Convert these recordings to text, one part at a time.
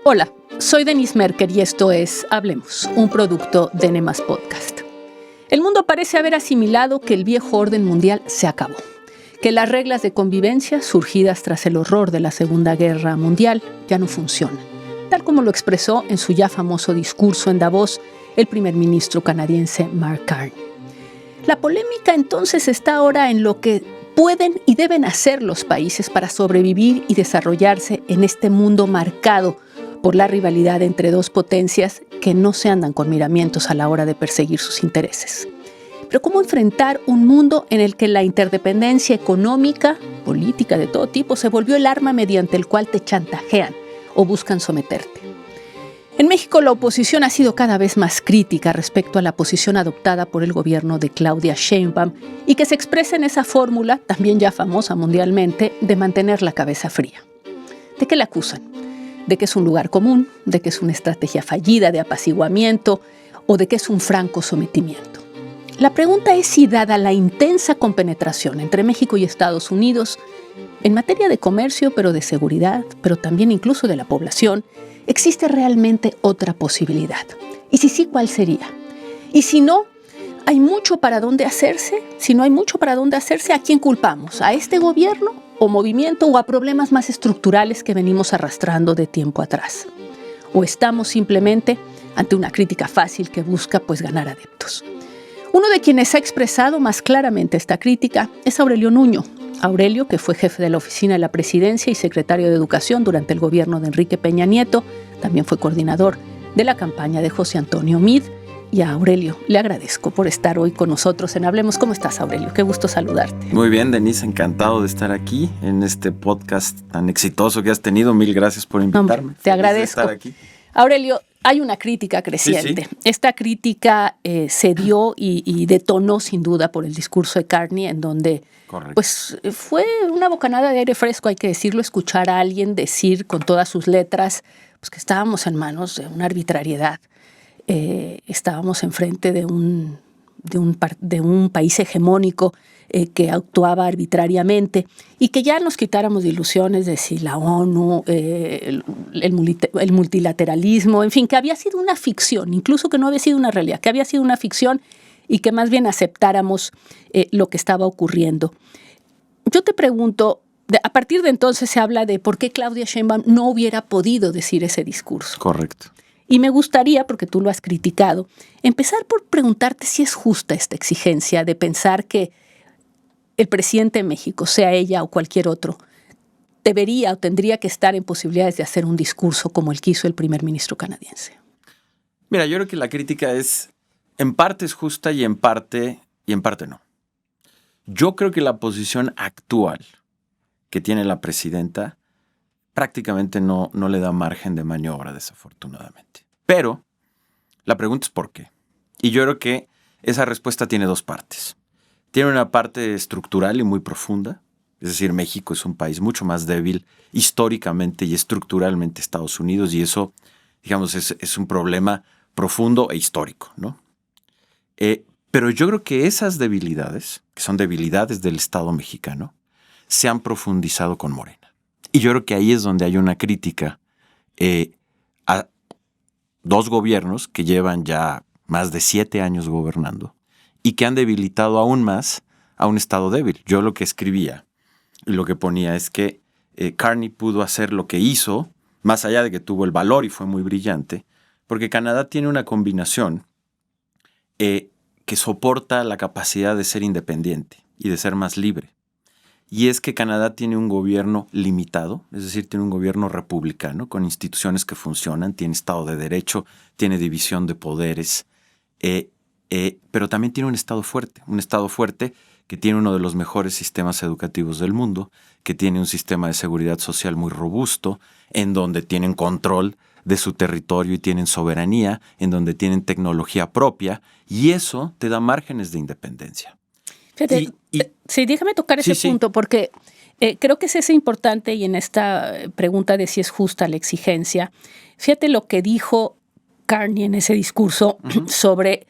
Hola, soy Denise Merker y esto es Hablemos, un producto de Nemas Podcast. El mundo parece haber asimilado que el viejo orden mundial se acabó, que las reglas de convivencia surgidas tras el horror de la Segunda Guerra Mundial ya no funcionan, tal como lo expresó en su ya famoso discurso en Davos el primer ministro canadiense Mark Carney. La polémica entonces está ahora en lo que pueden y deben hacer los países para sobrevivir y desarrollarse en este mundo marcado por la rivalidad entre dos potencias que no se andan con miramientos a la hora de perseguir sus intereses. Pero ¿cómo enfrentar un mundo en el que la interdependencia económica, política de todo tipo, se volvió el arma mediante el cual te chantajean o buscan someterte? En México la oposición ha sido cada vez más crítica respecto a la posición adoptada por el gobierno de Claudia Sheinbaum y que se expresa en esa fórmula, también ya famosa mundialmente, de mantener la cabeza fría. ¿De qué la acusan? De que es un lugar común, de que es una estrategia fallida de apaciguamiento o de que es un franco sometimiento. La pregunta es si, dada la intensa compenetración entre México y Estados Unidos, en materia de comercio, pero de seguridad, pero también incluso de la población, ¿existe realmente otra posibilidad? Y si sí, ¿cuál sería? Y si no, ¿hay mucho para dónde hacerse? Si no hay mucho para dónde hacerse, ¿a quién culpamos? ¿A este gobierno o movimiento o a problemas más estructurales que venimos arrastrando de tiempo atrás? ¿O estamos simplemente ante una crítica fácil que busca ganar adeptos? Uno de quienes ha expresado más claramente esta crítica es Aurelio Nuño. Aurelio, que fue jefe de la Oficina de la Presidencia y secretario de Educación durante el gobierno de Enrique Peña Nieto, también fue coordinador de la campaña de José Antonio Meade. Y a Aurelio le agradezco por estar hoy con nosotros en Hablemos. ¿Cómo estás, Aurelio? Qué gusto saludarte. Muy bien, Denise, encantado de estar aquí en este podcast tan exitoso que has tenido. Mil gracias por invitarme. Te agradezco. De estar aquí. Aurelio, hay una crítica creciente. Sí. Esta crítica se dio y detonó sin duda por el discurso de Carney, en donde fue una bocanada de aire fresco, hay que decirlo, escuchar a alguien decir con todas sus letras que estábamos en manos de una arbitrariedad. Estábamos enfrente de un país hegemónico que actuaba arbitrariamente y que ya nos quitáramos de ilusiones de si la ONU, el multilateralismo, en fin, que había sido una ficción, incluso que no había sido una realidad, que había sido una ficción y que más bien aceptáramos lo que estaba ocurriendo. Yo te pregunto, a partir de entonces se habla de por qué Claudia Sheinbaum no hubiera podido decir ese discurso. Correcto. Y me gustaría, porque tú lo has criticado, empezar por preguntarte si es justa esta exigencia de pensar que el presidente de México, sea ella o cualquier otro, debería o tendría que estar en posibilidades de hacer un discurso como el que hizo el primer ministro canadiense. Mira, yo creo que la crítica en parte es justa y en parte no. Yo creo que la posición actual que tiene la presidenta prácticamente no le da margen de maniobra, desafortunadamente. Pero la pregunta es ¿por qué? Y yo creo que esa respuesta tiene dos partes. Tiene una parte estructural y muy profunda, es decir, México es un país mucho más débil históricamente y estructuralmente Estados Unidos, y eso, digamos, es un problema profundo e histórico, ¿no? Pero yo creo que esas debilidades, que son debilidades del Estado mexicano, se han profundizado con Morena. Y yo creo que ahí es donde hay una crítica a dos gobiernos que llevan ya más de 7 años gobernando y que han debilitado aún más a un Estado débil. Yo lo que escribía y lo que ponía es que Carney pudo hacer lo que hizo, más allá de que tuvo el valor y fue muy brillante, porque Canadá tiene una combinación que soporta la capacidad de ser independiente y de ser más libre. Y es que Canadá tiene un gobierno limitado, es decir, tiene un gobierno republicano con instituciones que funcionan, tiene Estado de Derecho, tiene división de poderes, pero también tiene un Estado fuerte que tiene uno de los mejores sistemas educativos del mundo, que tiene un sistema de seguridad social muy robusto, en donde tienen control de su territorio y tienen soberanía, en donde tienen tecnología propia, y eso te da márgenes de independencia. Fíjate, sí, déjame tocar ese punto, porque creo que es importante, y en esta pregunta de si es justa la exigencia, fíjate lo que dijo Carney en ese discurso sobre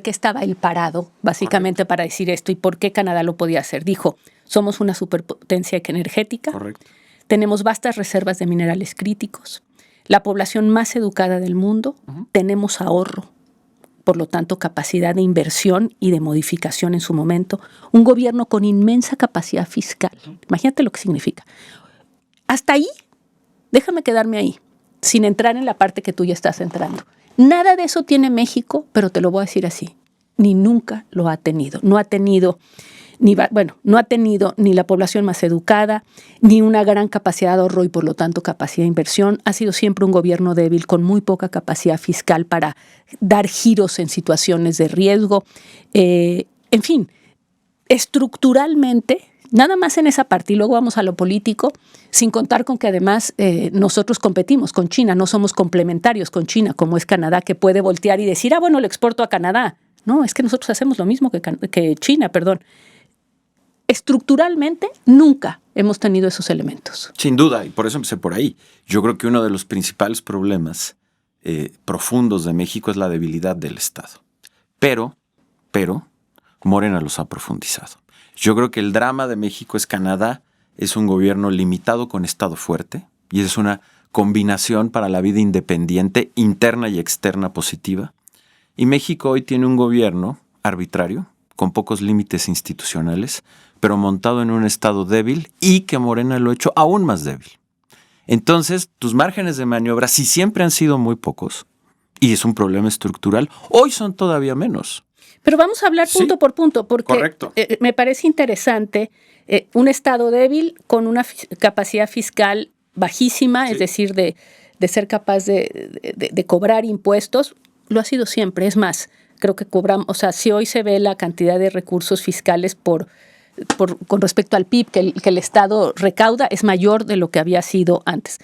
qué estaba él parado, básicamente, para decir esto y por qué Canadá lo podía hacer. Dijo, somos una superpotencia energética, tenemos vastas reservas de minerales críticos, la población más educada del mundo, tenemos ahorro, por lo tanto capacidad de inversión y de modificación en su momento, un gobierno con inmensa capacidad fiscal. Imagínate lo que significa. Hasta ahí, déjame quedarme ahí, sin entrar en la parte que tú ya estás entrando. Nada de eso tiene México, pero te lo voy a decir así, ni nunca lo ha tenido. No ha tenido ni la población más educada, ni una gran capacidad de ahorro y por lo tanto capacidad de inversión. Ha sido siempre un gobierno débil con muy poca capacidad fiscal para dar giros en situaciones de riesgo. En fin, estructuralmente, nada más en esa parte, y luego vamos a lo político, sin contar con que además nosotros competimos con China, no somos complementarios con China, como es Canadá, que puede voltear y decir, bueno, lo exporto a Canadá. No, es que nosotros hacemos lo mismo que China, perdón. Estructuralmente, nunca hemos tenido esos elementos. Sin duda, y por eso empecé por ahí. Yo creo que uno de los principales problemas profundos de México es la debilidad del Estado. Pero, Morena los ha profundizado. Yo creo que el drama de México es Canadá es un gobierno limitado con Estado fuerte y es una combinación para la vida independiente, interna y externa positiva. Y México hoy tiene un gobierno arbitrario, con pocos límites institucionales, pero montado en un Estado débil y que Morena lo ha hecho aún más débil. Entonces, tus márgenes de maniobra, si siempre han sido muy pocos, y es un problema estructural, hoy son todavía menos. Pero vamos a hablar punto por punto, porque me parece interesante un Estado débil con una capacidad fiscal bajísima, es decir, de ser capaz de cobrar impuestos, lo ha sido siempre. Es más, creo que cobramos, si hoy se ve la cantidad de recursos fiscales con respecto al PIB que el Estado recauda, es mayor de lo que había sido antes.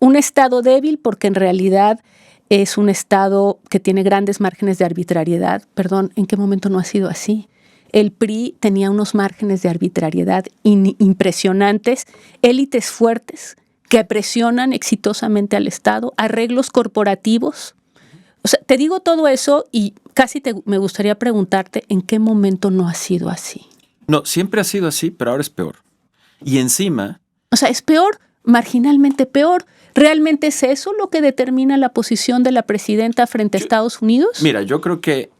Un Estado débil porque en realidad es un Estado que tiene grandes márgenes de arbitrariedad. Perdón, ¿en qué momento no ha sido así? El PRI tenía unos márgenes de arbitrariedad impresionantes, élites fuertes que presionan exitosamente al Estado, arreglos corporativos. Te digo todo eso y casi me gustaría preguntarte en qué momento no ha sido así. No, siempre ha sido así, pero ahora es peor. Y encima... es peor, marginalmente peor. ¿Realmente es eso lo que determina la posición de la presidenta frente a Estados Unidos? Mira, yo creo que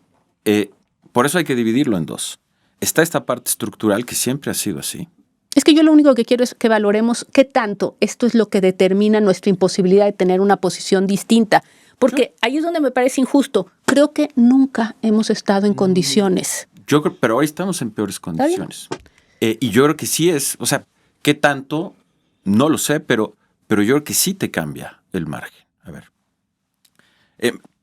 por eso hay que dividirlo en dos. Está esta parte estructural que siempre ha sido así. Es que yo lo único que quiero es que valoremos qué tanto esto es lo que determina nuestra imposibilidad de tener una posición distinta. Porque ahí es donde me parece injusto. Creo que nunca hemos estado en condiciones. Pero hoy estamos en peores condiciones. Y yo creo que sí es, ¿qué tanto? No lo sé, pero yo creo que sí te cambia el margen. A ver.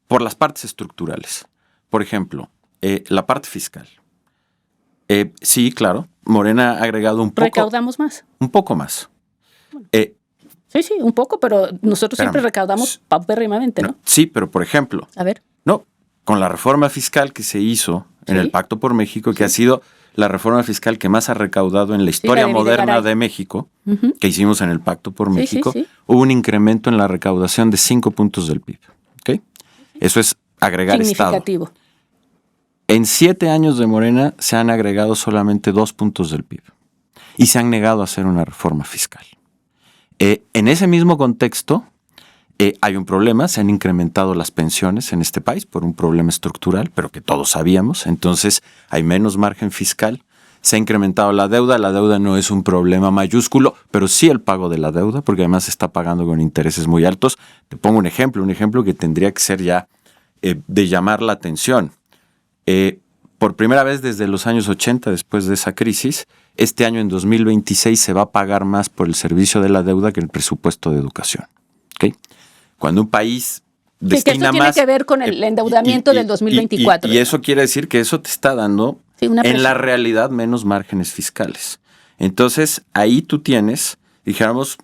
Por las partes estructurales. Por ejemplo, la parte fiscal. Sí, claro. Morena ha agregado un poco. ¿Recaudamos más? Un poco más. Bueno. Sí, un poco, pero nosotros siempre recaudamos paupérrimamente, ¿no? Sí, pero por ejemplo. A ver. No, con la reforma fiscal que se hizo en el Pacto por México, que ha sido la reforma fiscal que más ha recaudado en la historia moderna de México, que hicimos en el Pacto por México, hubo un incremento en la recaudación de 5 puntos del PIB. ¿Okay? Eso es agregar significativo. Estado. En 7 años de Morena se han agregado solamente 2 puntos del PIB y se han negado a hacer una reforma fiscal. En ese mismo contexto, hay un problema, se han incrementado las pensiones en este país por un problema estructural, pero que todos sabíamos, entonces hay menos margen fiscal, se ha incrementado la deuda no es un problema mayúsculo, pero sí el pago de la deuda, porque además se está pagando con intereses muy altos. Te pongo un ejemplo que tendría que ser ya de llamar la atención. Por primera vez desde los años 80, después de esa crisis, este año en 2026 se va a pagar más por el servicio de la deuda que el presupuesto de educación. ¿Okay? Cuando un país destina que más... tiene que ver con el endeudamiento del 2024. Y eso quiere decir que eso te está dando, en la realidad, menos márgenes fiscales. Entonces, ahí tú tienes, dijéramos,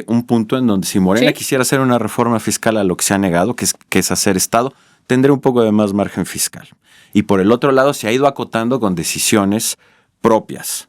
un punto en donde si Morena quisiera hacer una reforma fiscal a lo que se ha negado, que es hacer Estado, tendría un poco de más margen fiscal. Y por el otro lado, se ha ido acotando con decisiones propias,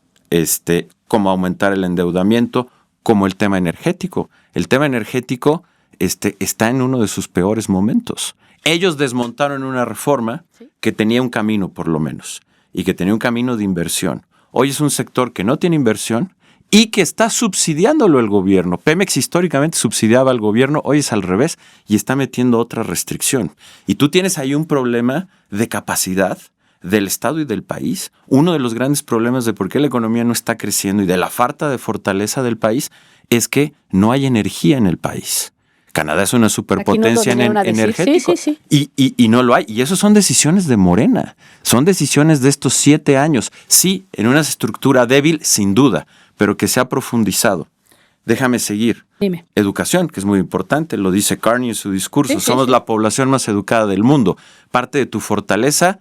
como aumentar el endeudamiento, como el tema energético. El tema energético está en uno de sus peores momentos. Ellos desmontaron una reforma que tenía un camino, por lo menos, y que tenía un camino de inversión. Hoy es un sector que no tiene inversión y que está subsidiándolo el gobierno. Pemex históricamente subsidiaba al gobierno, hoy es al revés y está metiendo otra restricción. Y tú tienes ahí un problema de capacidad del Estado y del país. Uno de los grandes problemas de por qué la economía no está creciendo y de la falta de fortaleza del país es que no hay energía en el país. Canadá es una superpotencia energética y no lo hay. Y eso son decisiones de Morena. Son decisiones de estos 7 años. Sí, en una estructura débil, sin duda, pero que se ha profundizado. Déjame seguir. Dime. Educación, que es muy importante, lo dice Carney en su discurso. Somos la población más educada del mundo. Parte de tu fortaleza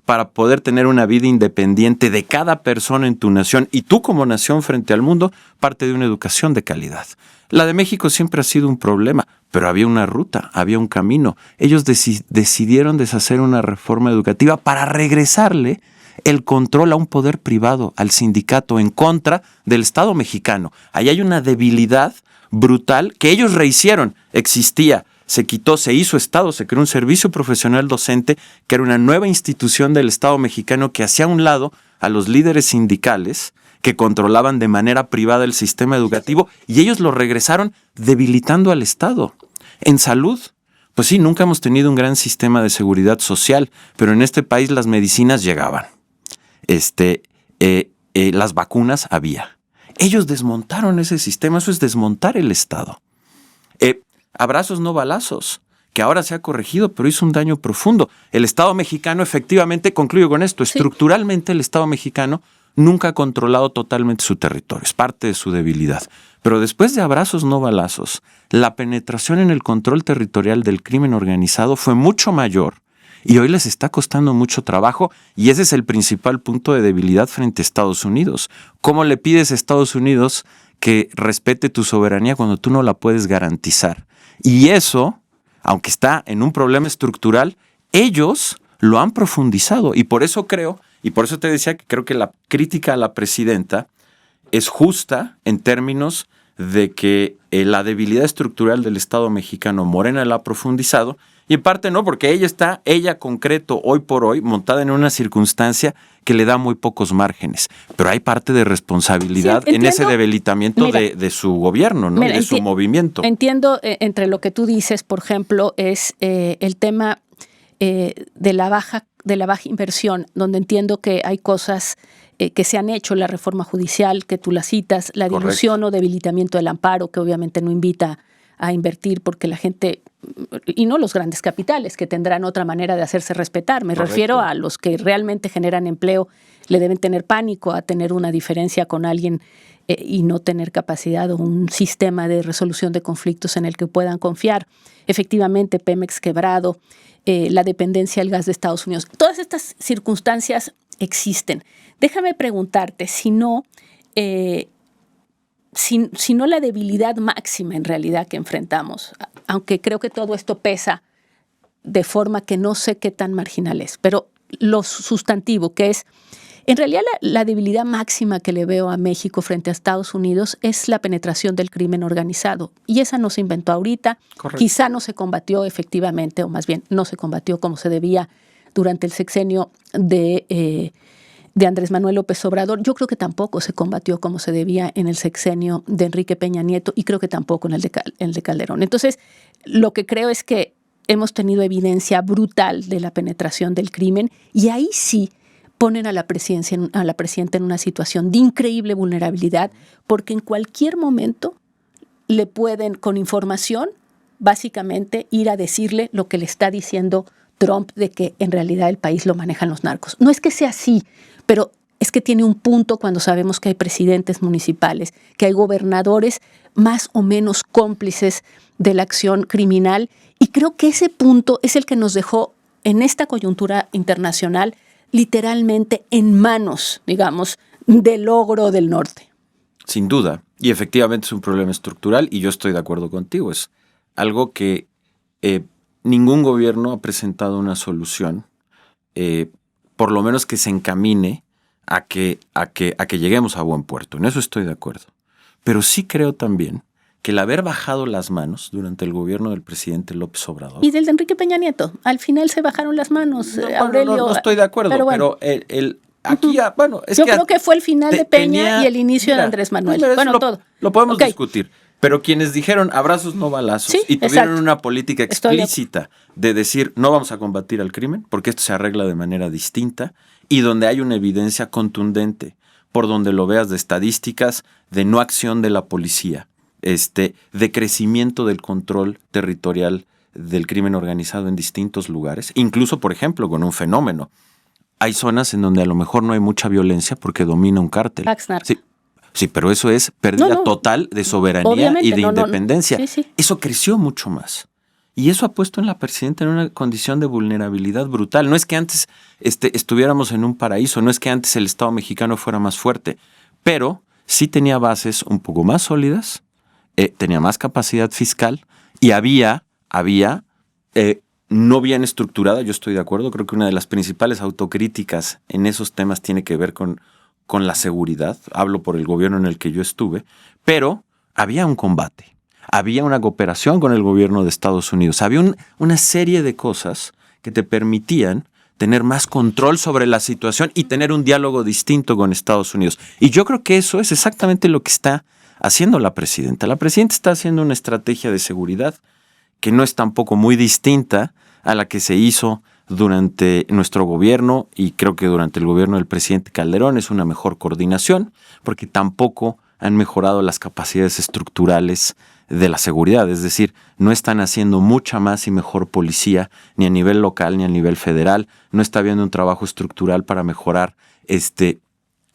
para poder tener una vida independiente de cada persona en tu nación y tú como nación frente al mundo, parte de una educación de calidad. La de México siempre ha sido un problema, pero había una ruta, había un camino. Ellos decidieron deshacer una reforma educativa para regresarle el control a un poder privado, al sindicato, en contra del Estado mexicano. Ahí hay una debilidad brutal que ellos rehicieron, existía. Se quitó, se hizo Estado, se creó un servicio profesional docente que era una nueva institución del Estado mexicano que hacía a un lado a los líderes sindicales que controlaban de manera privada el sistema educativo y ellos lo regresaron debilitando al Estado. En salud, pues sí, nunca hemos tenido un gran sistema de seguridad social, pero en este país las medicinas llegaban. Las vacunas había. Ellos desmontaron ese sistema, eso es desmontar el Estado. Abrazos no balazos, que ahora se ha corregido, pero hizo un daño profundo. El Estado mexicano, efectivamente, concluyo con esto, estructuralmente el Estado mexicano nunca ha controlado totalmente su territorio, es parte de su debilidad. Pero después de abrazos no balazos, la penetración en el control territorial del crimen organizado fue mucho mayor y hoy les está costando mucho trabajo y ese es el principal punto de debilidad frente a Estados Unidos. ¿Cómo le pides a Estados Unidos que respete tu soberanía cuando tú no la puedes garantizar? Y eso, aunque está en un problema estructural, ellos lo han profundizado. Y por eso te decía que creo que la crítica a la presidenta es justa en términos de que la debilidad estructural del Estado mexicano, Morena la ha profundizado, y en parte no, porque ella concreto, hoy por hoy, montada en una circunstancia que le da muy pocos márgenes. Pero hay parte de responsabilidad en ese debilitamiento de su gobierno, ¿no? De su movimiento. Entiendo, entre lo que tú dices, por ejemplo, es el tema de la baja inversión, donde entiendo que hay cosas que se han hecho, la reforma judicial, que tú la citas, la dilución o debilitamiento del amparo, que obviamente no invita a invertir porque la gente, y no los grandes capitales, que tendrán otra manera de hacerse respetar. Me refiero a los que realmente generan empleo, le deben tener pánico a tener una diferencia con alguien y no tener capacidad o un sistema de resolución de conflictos en el que puedan confiar. Efectivamente, Pemex quebrado, la dependencia del gas de Estados Unidos. Todas estas circunstancias existen. Déjame preguntarte si no la debilidad máxima en realidad que enfrentamos, aunque creo que todo esto pesa de forma que no sé qué tan marginal es, pero lo sustantivo que es, en realidad la debilidad máxima que le veo a México frente a Estados Unidos es la penetración del crimen organizado. Y esa no se inventó ahorita, quizá no se combatió efectivamente, o más bien no se combatió como se debía durante el sexenio de Andrés Manuel López Obrador. Yo creo que tampoco se combatió como se debía en el sexenio de Enrique Peña Nieto y creo que tampoco en el de Calderón. Entonces, lo que creo es que hemos tenido evidencia brutal de la penetración del crimen y ahí sí ponen a la presidenta en una situación de increíble vulnerabilidad porque en cualquier momento le pueden, con información, básicamente ir a decirle lo que le está diciendo Trump de que en realidad el país lo manejan los narcos. No es que sea así, pero es que tiene un punto cuando sabemos que hay presidentes municipales, que hay gobernadores más o menos cómplices de la acción criminal y creo que ese punto es el que nos dejó en esta coyuntura internacional literalmente en manos, digamos, del ogro del norte. Sin duda, y efectivamente es un problema estructural y yo estoy de acuerdo contigo, es algo que ningún gobierno ha presentado una solución, por lo menos que se encamine a que lleguemos a buen puerto. En eso estoy de acuerdo. Pero sí creo también que el haber bajado las manos durante el gobierno del presidente López Obrador... Y del de Enrique Peña Nieto. Al final se bajaron las manos, Aurelio. No estoy de acuerdo, pero Aquí, bueno, es Yo que creo que fue el final de Peña y el inicio de Andrés Manuel. Bueno, todo. Lo podemos discutir. Pero quienes dijeron abrazos no balazos y tuvieron una política explícita de decir no vamos a combatir al crimen porque esto se arregla de manera distinta y donde hay una evidencia contundente por donde lo veas de estadísticas de no acción de la policía, de crecimiento del control territorial del crimen organizado en distintos lugares, incluso por ejemplo con un fenómeno. Hay zonas en donde a lo mejor no hay mucha violencia porque domina un cártel. Sí, pero eso es pérdida total de soberanía y de independencia. Sí. Eso creció mucho más. Y eso ha puesto en la presidenta en una condición de vulnerabilidad brutal. No es que antes estuviéramos en un paraíso, no es que antes el Estado mexicano fuera más fuerte, pero sí tenía bases un poco más sólidas, tenía más capacidad fiscal y había no bien estructurada, yo estoy de acuerdo, creo que una de las principales autocríticas en esos temas tiene que ver con la seguridad, hablo por el gobierno en el que yo estuve, pero había un combate, había una cooperación con el gobierno de Estados Unidos, había una serie de cosas que te permitían tener más control sobre la situación y tener un diálogo distinto con Estados Unidos. Y yo creo que eso es exactamente lo que está haciendo la presidenta. La presidenta está haciendo una estrategia de seguridad que no es tampoco muy distinta a la que se hizo durante nuestro gobierno y creo que durante el gobierno del presidente Calderón. Es una mejor coordinación porque tampoco han mejorado las capacidades estructurales de la seguridad, es decir, no están haciendo mucha más y mejor policía ni a nivel local ni a nivel federal, no está habiendo un trabajo estructural para mejorar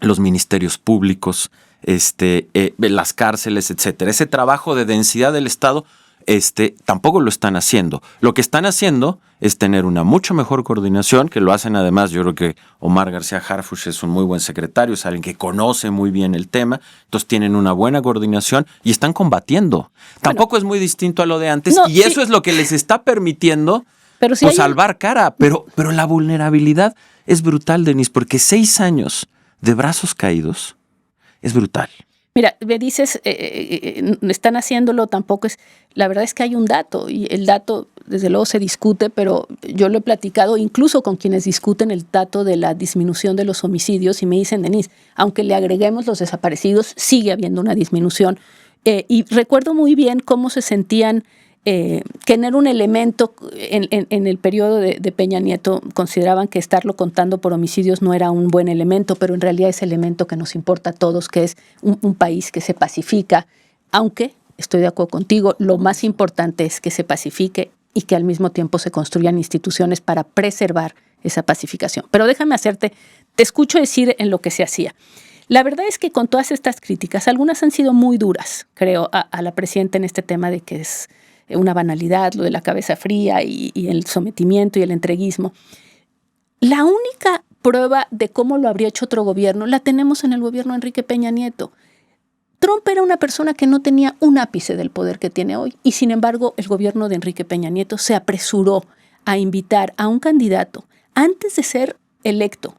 los ministerios públicos, las cárceles, etcétera. Ese trabajo de densidad del Estado tampoco lo están haciendo. Lo que están haciendo es tener una mucho mejor coordinación, que lo hacen además, yo creo que Omar García Harfuch es un muy buen secretario, es alguien que conoce muy bien el tema, entonces tienen una buena coordinación y están combatiendo. Tampoco es muy distinto a lo de antes y eso es lo que les está permitiendo salvar cara, pero la vulnerabilidad es brutal, Denise, porque 6 años de brazos caídos es brutal. Mira, me dices, están haciéndolo, tampoco es... La verdad es que hay un dato, y el dato, desde luego, se discute, pero yo lo he platicado incluso con quienes discuten el dato de la disminución de los homicidios, y me dicen, Denise, aunque le agreguemos los desaparecidos, sigue habiendo una disminución. Y recuerdo muy bien cómo se sentían que en un elemento en el periodo de Peña Nieto consideraban que estarlo contando por homicidios no era un buen elemento, pero en realidad es el elemento que nos importa a todos, que es un país que se pacifica, aunque, estoy de acuerdo contigo, lo más importante es que se pacifique y que al mismo tiempo se construyan instituciones para preservar esa pacificación. Pero déjame te escucho decir en lo que se hacía. La verdad es que con todas estas críticas, algunas han sido muy duras, creo, a la presidenta en este tema de que es una banalidad, lo de la cabeza fría y el sometimiento y el entreguismo. La única prueba de cómo lo habría hecho otro gobierno la tenemos en el gobierno de Enrique Peña Nieto. Trump era una persona que no tenía un ápice del poder que tiene hoy y sin embargo el gobierno de Enrique Peña Nieto se apresuró a invitar a un candidato antes de ser electo,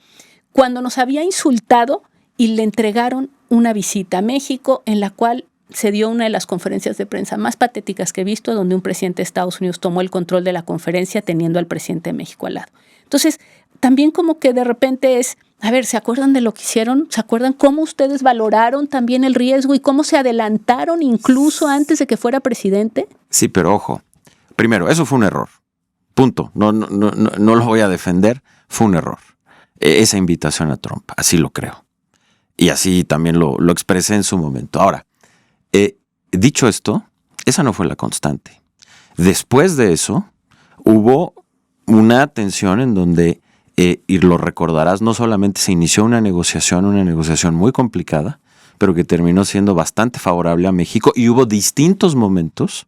cuando nos había insultado y le entregaron una visita a México en la cual se dio una de las conferencias de prensa más patéticas que he visto, donde un presidente de Estados Unidos tomó el control de la conferencia teniendo al presidente de México al lado. Entonces, también como que de repente es, a ver, ¿se acuerdan de lo que hicieron? ¿Se acuerdan cómo ustedes valoraron también el riesgo y cómo se adelantaron incluso antes de que fuera presidente? Sí, pero ojo, primero, eso fue un error. Punto. No lo voy a defender, fue un error. Esa invitación a Trump, así lo creo. Y así también lo expresé en su momento. Ahora, dicho esto, esa no fue la constante. Después de eso, hubo una tensión en donde, y lo recordarás, no solamente se inició una negociación muy complicada, pero que terminó siendo bastante favorable a México, y hubo distintos momentos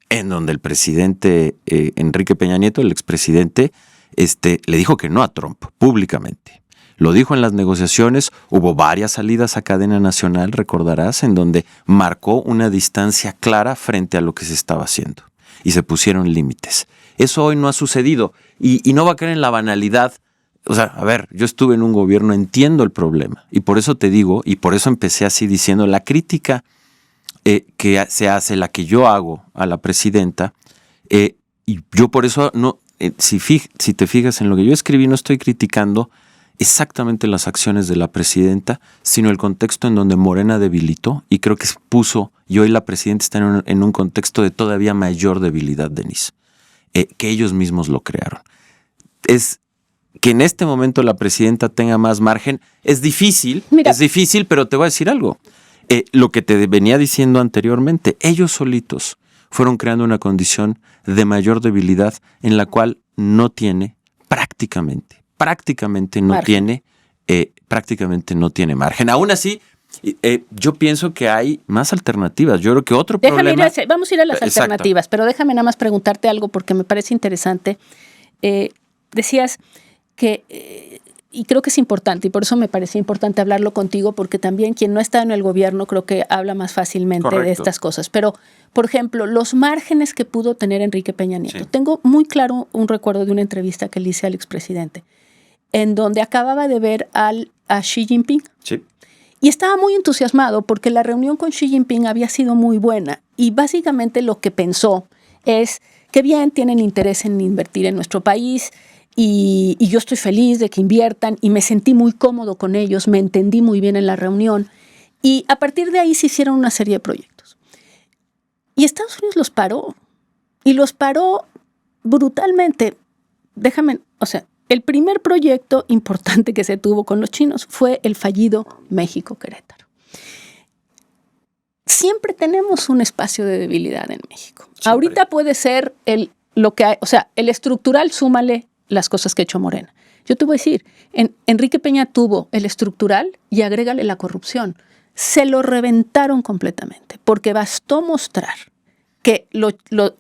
en donde el presidente Enrique Peña Nieto, el expresidente, le dijo que no a Trump públicamente. Lo dijo en las negociaciones, hubo varias salidas a cadena nacional, recordarás, en donde marcó una distancia clara frente a lo que se estaba haciendo y se pusieron límites. Eso hoy no ha sucedido y no va a caer en la banalidad. O sea, a ver, yo estuve en un gobierno, entiendo el problema y por eso te digo, y por eso empecé así diciendo, la crítica que se hace, la que yo hago a la presidenta, y yo por eso no, si te fijas en lo que yo escribí, no estoy criticando exactamente las acciones de la presidenta, sino el contexto en donde Morena debilitó, y creo que y hoy la presidenta está en un contexto de todavía mayor debilidad, Denise, que ellos mismos lo crearon. Es que en este momento la presidenta tenga más margen, es difícil, pero te voy a decir algo. Lo que te venía diciendo anteriormente, ellos solitos fueron creando una condición de mayor debilidad en la cual no tiene prácticamente no tiene margen. Aún así, yo pienso que hay más alternativas. Yo creo que otro problema... Vamos a ir a las alternativas, pero déjame nada más preguntarte algo porque me parece interesante. Decías que, y creo que es importante, y por eso me parecía importante hablarlo contigo, porque también quien no está en el gobierno creo que habla más fácilmente de estas cosas. Pero, por ejemplo, los márgenes que pudo tener Enrique Peña Nieto. Sí. Tengo muy claro un recuerdo de una entrevista que le hice al expresidente, en donde acababa de ver a Xi Jinping. Sí. Y estaba muy entusiasmado porque la reunión con Xi Jinping había sido muy buena. Y básicamente lo que pensó es que bien, tienen interés en invertir en nuestro país y yo estoy feliz de que inviertan y me sentí muy cómodo con ellos, me entendí muy bien en la reunión. Y a partir de ahí se hicieron una serie de proyectos. Y Estados Unidos los paró. Y los paró brutalmente. El primer proyecto importante que se tuvo con los chinos fue el fallido México-Querétaro. Siempre tenemos un espacio de debilidad en México. Siempre. Ahorita puede ser el estructural, súmale las cosas que ha hecho Morena. Yo te voy a decir, Enrique Peña tuvo el estructural y agrégale la corrupción. Se lo reventaron completamente porque bastó mostrar que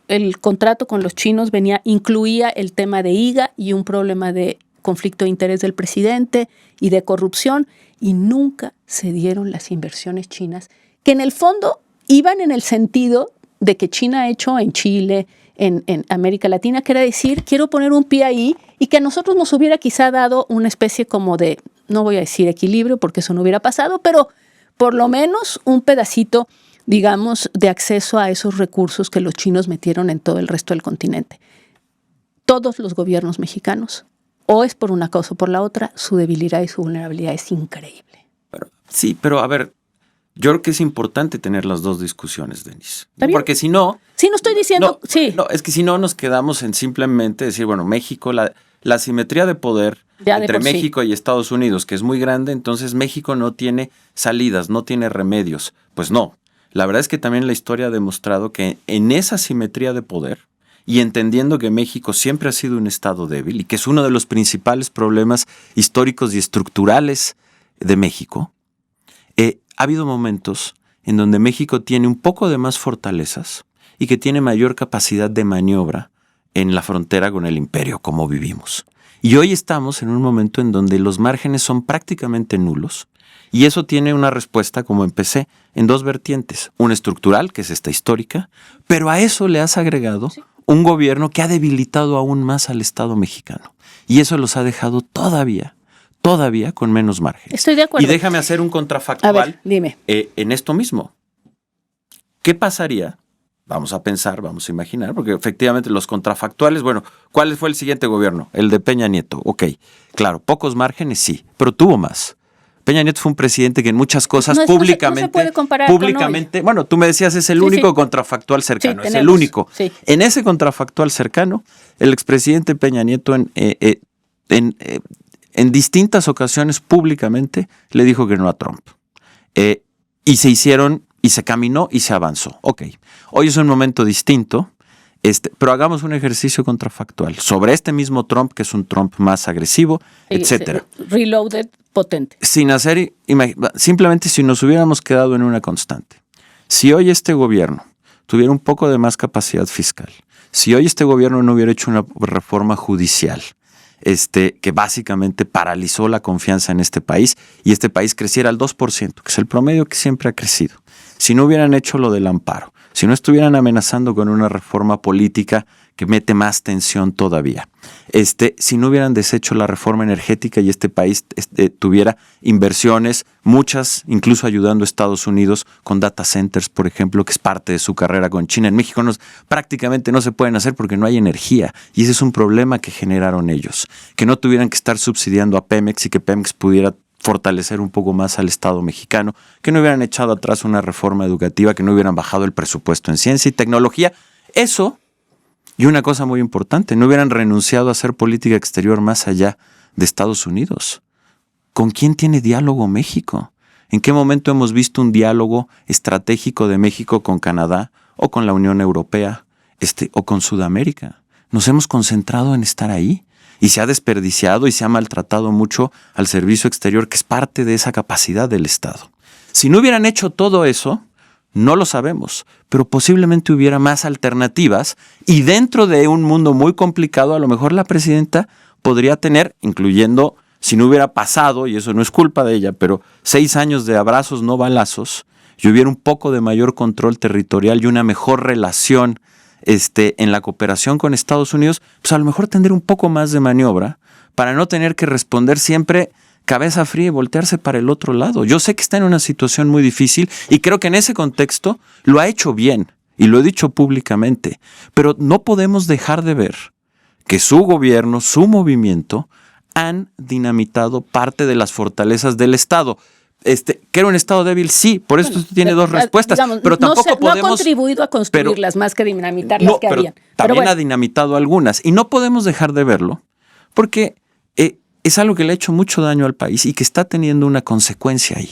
el contrato con los chinos incluía el tema de IGA y un problema de conflicto de interés del presidente y de corrupción, y nunca se dieron las inversiones chinas, que en el fondo iban en el sentido de que China ha hecho en Chile, en América Latina, que era decir, quiero poner un pie ahí, y que a nosotros nos hubiera quizá dado una especie como de, no voy a decir equilibrio, porque eso no hubiera pasado, pero por lo menos un pedacito, digamos, de acceso a esos recursos que los chinos metieron en todo el resto del continente. Todos los gobiernos mexicanos, o es por una cosa o por la otra, su debilidad y su vulnerabilidad es increíble. Pero a ver, yo creo que es importante tener las dos discusiones, Denise. Porque si no... Sí, no estoy diciendo... No, es que si no nos quedamos en simplemente decir, bueno, México, la asimetría de poder entre México y Estados Unidos, que es muy grande, entonces México no tiene salidas, no tiene remedios. Pues no. La verdad es que también la historia ha demostrado que en esa asimetría de poder, y entendiendo que México siempre ha sido un estado débil y que es uno de los principales problemas históricos y estructurales de México, ha habido momentos en donde México tiene un poco de más fortalezas y que tiene mayor capacidad de maniobra en la frontera con el imperio, como vivimos. Y hoy estamos en un momento en donde los márgenes son prácticamente nulos, y eso tiene una respuesta, como empecé, en dos vertientes. Una estructural, que es esta histórica, pero a eso le has agregado un gobierno que ha debilitado aún más al Estado mexicano. Y eso los ha dejado todavía con menos margen. Estoy de acuerdo. Y déjame hacer un contrafactual. A ver, dime. En esto mismo. ¿Qué pasaría? Vamos a pensar, vamos a imaginar, porque efectivamente los contrafactuales, bueno, ¿cuál fue el siguiente gobierno? El de Peña Nieto. Ok, claro, pocos márgenes sí, pero tuvo más. Peña Nieto fue un presidente que en muchas cosas públicamente... No se puede comparar públicamente, con hoy. Bueno, tú me decías, es el único contrafactual cercano, es el único. Sí. En ese contrafactual cercano, el expresidente Peña Nieto en distintas ocasiones públicamente le dijo que no a Trump. Y se caminó y se avanzó. Ok, hoy es un momento distinto, pero hagamos un ejercicio contrafactual sobre este mismo Trump, que es un Trump más agresivo, etcétera. Reloaded, potente. Simplemente si nos hubiéramos quedado en una constante. Si hoy este gobierno tuviera un poco de más capacidad fiscal, si hoy este gobierno no hubiera hecho una reforma judicial, que básicamente paralizó la confianza en este país y este país creciera al 2%, que es el promedio que siempre ha crecido. Si no hubieran hecho lo del amparo, si no estuvieran amenazando con una reforma política que mete más tensión todavía, si no hubieran deshecho la reforma energética y este país tuviera inversiones, muchas, incluso ayudando a Estados Unidos con data centers, por ejemplo, que es parte de su carrera con China. En México prácticamente no se pueden hacer porque no hay energía, y ese es un problema que generaron ellos, que no tuvieran que estar subsidiando a Pemex y que Pemex pudiera fortalecer un poco más al Estado mexicano, que no hubieran echado atrás una reforma educativa, que no hubieran bajado el presupuesto en ciencia y tecnología. Eso, y una cosa muy importante, no hubieran renunciado a hacer política exterior más allá de Estados Unidos. ¿Con quién tiene diálogo México? ¿En qué momento hemos visto un diálogo estratégico de México con Canadá o con la Unión Europea o con Sudamérica? Nos hemos concentrado en estar ahí. Y se ha desperdiciado y se ha maltratado mucho al servicio exterior, que es parte de esa capacidad del Estado. Si no hubieran hecho todo eso, no lo sabemos, pero posiblemente hubiera más alternativas, y dentro de un mundo muy complicado, a lo mejor la presidenta podría tener, incluyendo, si no hubiera pasado, y eso no es culpa de ella, pero 6 años de abrazos no balazos, y hubiera un poco de mayor control territorial y una mejor relación en la cooperación con Estados Unidos, pues a lo mejor tendré un poco más de maniobra para no tener que responder siempre cabeza fría y voltearse para el otro lado. Yo sé que está en una situación muy difícil y creo que en ese contexto lo ha hecho bien y lo he dicho públicamente, pero no podemos dejar de ver que su gobierno, su movimiento han dinamitado parte de las fortalezas del Estado. ¿Que era un Estado débil? Sí, por eso tiene dos respuestas. Digamos, pero tampoco podemos. No ha contribuido a construirlas más que dinamitar las que habían. También bueno, ha dinamitado algunas. Y no podemos dejar de verlo porque es algo que le ha hecho mucho daño al país y que está teniendo una consecuencia ahí.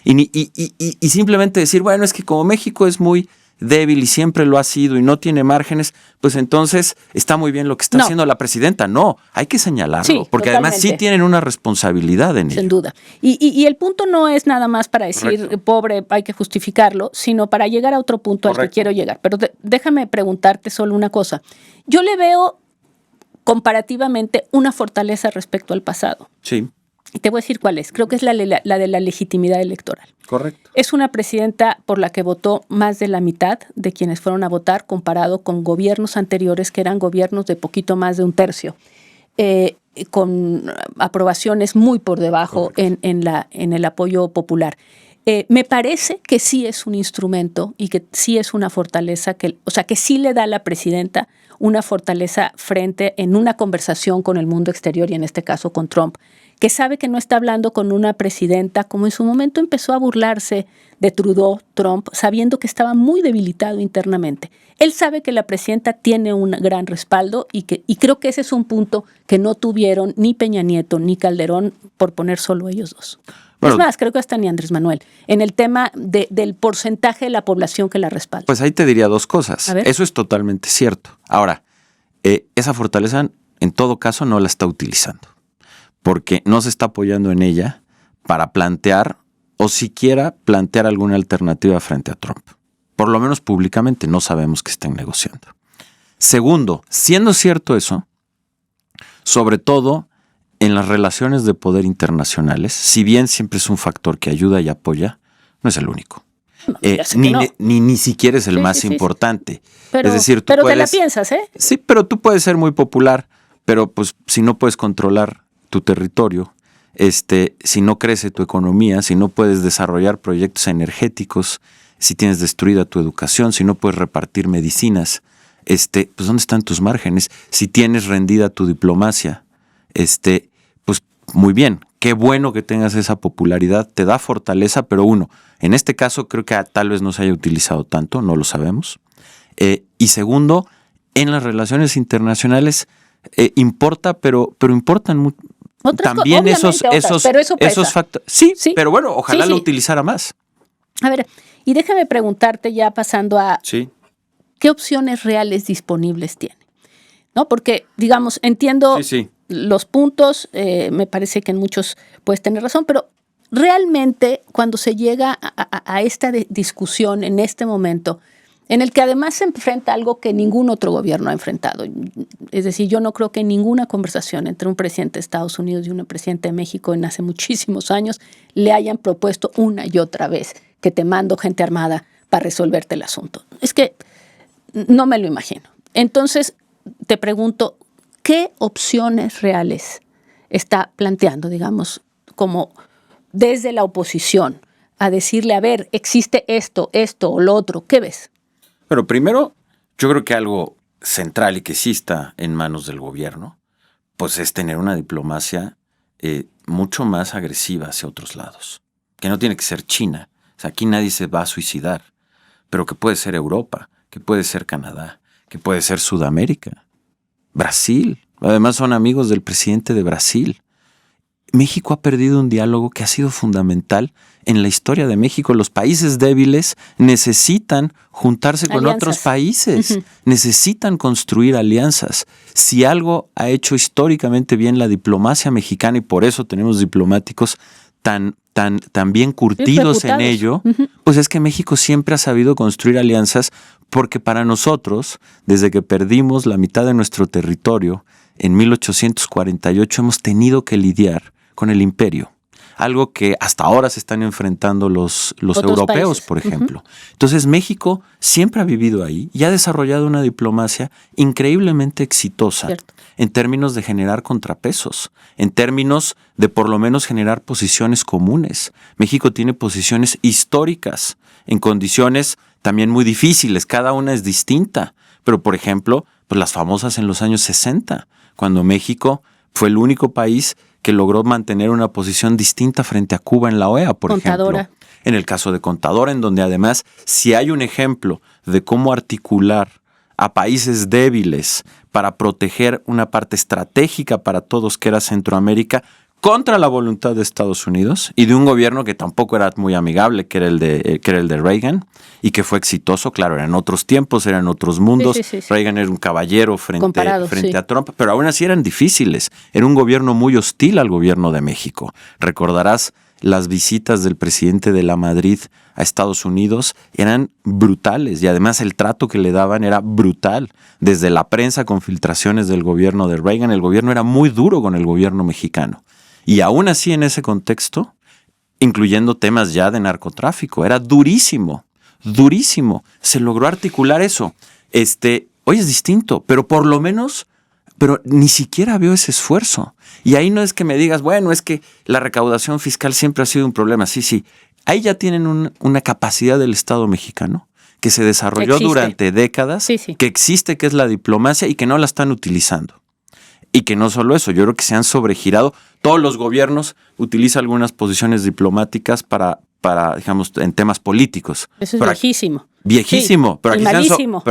Y simplemente decir, bueno, es que como México es muy débil y siempre lo ha sido y no tiene márgenes, pues entonces está muy bien lo que está haciendo la presidenta. No, hay que señalarlo, sí, porque totalmente. Además sí tienen una responsabilidad en ello. Sin duda. Y el punto no es nada más para decir, correcto, pobre, hay que justificarlo, sino para llegar a otro punto, correcto, al que quiero llegar. Pero déjame preguntarte solo una cosa. Yo le veo comparativamente una fortaleza respecto al pasado. Sí. Y te voy a decir cuál es. Creo que es la de la legitimidad electoral. Correcto. Es una presidenta por la que votó más de la mitad de quienes fueron a votar, comparado con gobiernos anteriores que eran gobiernos de poquito más de un tercio, con aprobaciones muy por debajo en el apoyo popular. Me parece que sí es un instrumento y que sí es una fortaleza, que sí le da a la presidenta una fortaleza frente en una conversación con el mundo exterior y en este caso con Trump, que sabe que no está hablando con una presidenta como en su momento empezó a burlarse de Trudeau, Trump, sabiendo que estaba muy debilitado internamente. Él sabe que la presidenta tiene un gran respaldo y creo que ese es un punto que no tuvieron ni Peña Nieto ni Calderón, por poner solo ellos dos. Bueno, es más, creo que hasta ni Andrés Manuel, en el tema del porcentaje de la población que la respalda. Pues ahí te diría dos cosas. Eso es totalmente cierto. Ahora, esa fortaleza en todo caso no la está utilizando, porque no se está apoyando en ella para plantear o siquiera plantear alguna alternativa frente a Trump. Por lo menos públicamente no sabemos que estén negociando. Segundo, siendo cierto eso, sobre todo en las relaciones de poder internacionales, si bien siempre es un factor que ayuda y apoya, no es el único. Ni siquiera es el más importante. Pero, es decir, pero te la piensas, ¿eh? Sí, pero tú puedes ser muy popular, pero pues si no puedes controlar tu territorio, si no crece tu economía, si no puedes desarrollar proyectos energéticos, si tienes destruida tu educación, si no puedes repartir medicinas, pues ¿dónde están tus márgenes? Si tienes rendida tu diplomacia, pues muy bien, qué bueno que tengas esa popularidad, te da fortaleza, pero en este caso creo que tal vez no se haya utilizado tanto, no lo sabemos. Y segundo, en las relaciones internacionales importa, pero importan mucho. También esos factores. Sí, pero bueno, ojalá lo utilizara más. A ver, y déjame preguntarte ya pasando a ¿qué opciones reales disponibles tiene? ¿No? Porque, digamos, entiendo los puntos, me parece que en muchos puedes tener razón, pero realmente cuando se llega a esta discusión en este momento, en el que además se enfrenta algo que ningún otro gobierno ha enfrentado. Es decir, yo no creo que ninguna conversación entre un presidente de Estados Unidos y una presidenta de México en hace muchísimos años le hayan propuesto una y otra vez que te mando gente armada para resolverte el asunto. Es que no me lo imagino. Entonces, te pregunto, ¿qué opciones reales está planteando, digamos, como desde la oposición, a decirle, a ver, existe esto o lo otro? ¿Qué ves? Pero primero, yo creo que algo central y que sí está en manos del gobierno, pues es tener una diplomacia mucho más agresiva hacia otros lados. Que no tiene que ser China. O sea, aquí nadie se va a suicidar, pero que puede ser Europa, que puede ser Canadá, que puede ser Sudamérica, Brasil. Además son amigos del presidente de Brasil. México ha perdido un diálogo que ha sido fundamental en la historia de México. Los países débiles necesitan juntarse con otros países, necesitan construir alianzas. Si algo ha hecho históricamente bien la diplomacia mexicana, y por eso tenemos diplomáticos tan bien curtidos en ello, pues es que México siempre ha sabido construir alianzas, porque para nosotros, desde que perdimos la mitad de nuestro territorio en 1848, hemos tenido que lidiar con el imperio, algo que hasta ahora se están enfrentando los europeos, países, por ejemplo. Entonces México siempre ha vivido ahí y ha desarrollado una diplomacia increíblemente exitosa. Cierto. En términos de generar contrapesos, en términos de por lo menos generar posiciones comunes. México tiene posiciones históricas en condiciones también muy difíciles, cada una es distinta, pero por ejemplo, pues las famosas en los años 60, cuando México fue el único país que logró mantener una posición distinta frente a Cuba en la OEA, por ejemplo. En el caso de Contadora, en donde además, si hay un ejemplo de cómo articular a países débiles para proteger una parte estratégica para todos, que era Centroamérica, contra la voluntad de Estados Unidos y de un gobierno que tampoco era muy amigable, que era el de Reagan, y que fue exitoso. Claro, eran otros tiempos, eran otros mundos. Sí. Reagan era un caballero frente a Trump, pero aún así eran difíciles. Era un gobierno muy hostil al gobierno de México. Recordarás las visitas del presidente de la Madrid a Estados Unidos, eran brutales, y además el trato que le daban era brutal. Desde la prensa con filtraciones del gobierno de Reagan, el gobierno era muy duro con el gobierno mexicano. Y aún así, en ese contexto, incluyendo temas ya de narcotráfico, era durísimo, durísimo. Se logró articular eso. Hoy es distinto, pero por lo menos, pero ni siquiera veo ese esfuerzo. Y ahí no es que me digas, bueno, es que la recaudación fiscal siempre ha sido un problema. Sí. Ahí ya tienen una capacidad del Estado mexicano que se desarrolló durante décadas, que existe, que es la diplomacia, y que no la están utilizando. Y que no solo eso, yo creo que se han sobregirado. Todos los gobiernos utilizan algunas posiciones diplomáticas para digamos, en temas políticos. Eso es viejísimo. Viejísimo, pero aquí malísimo.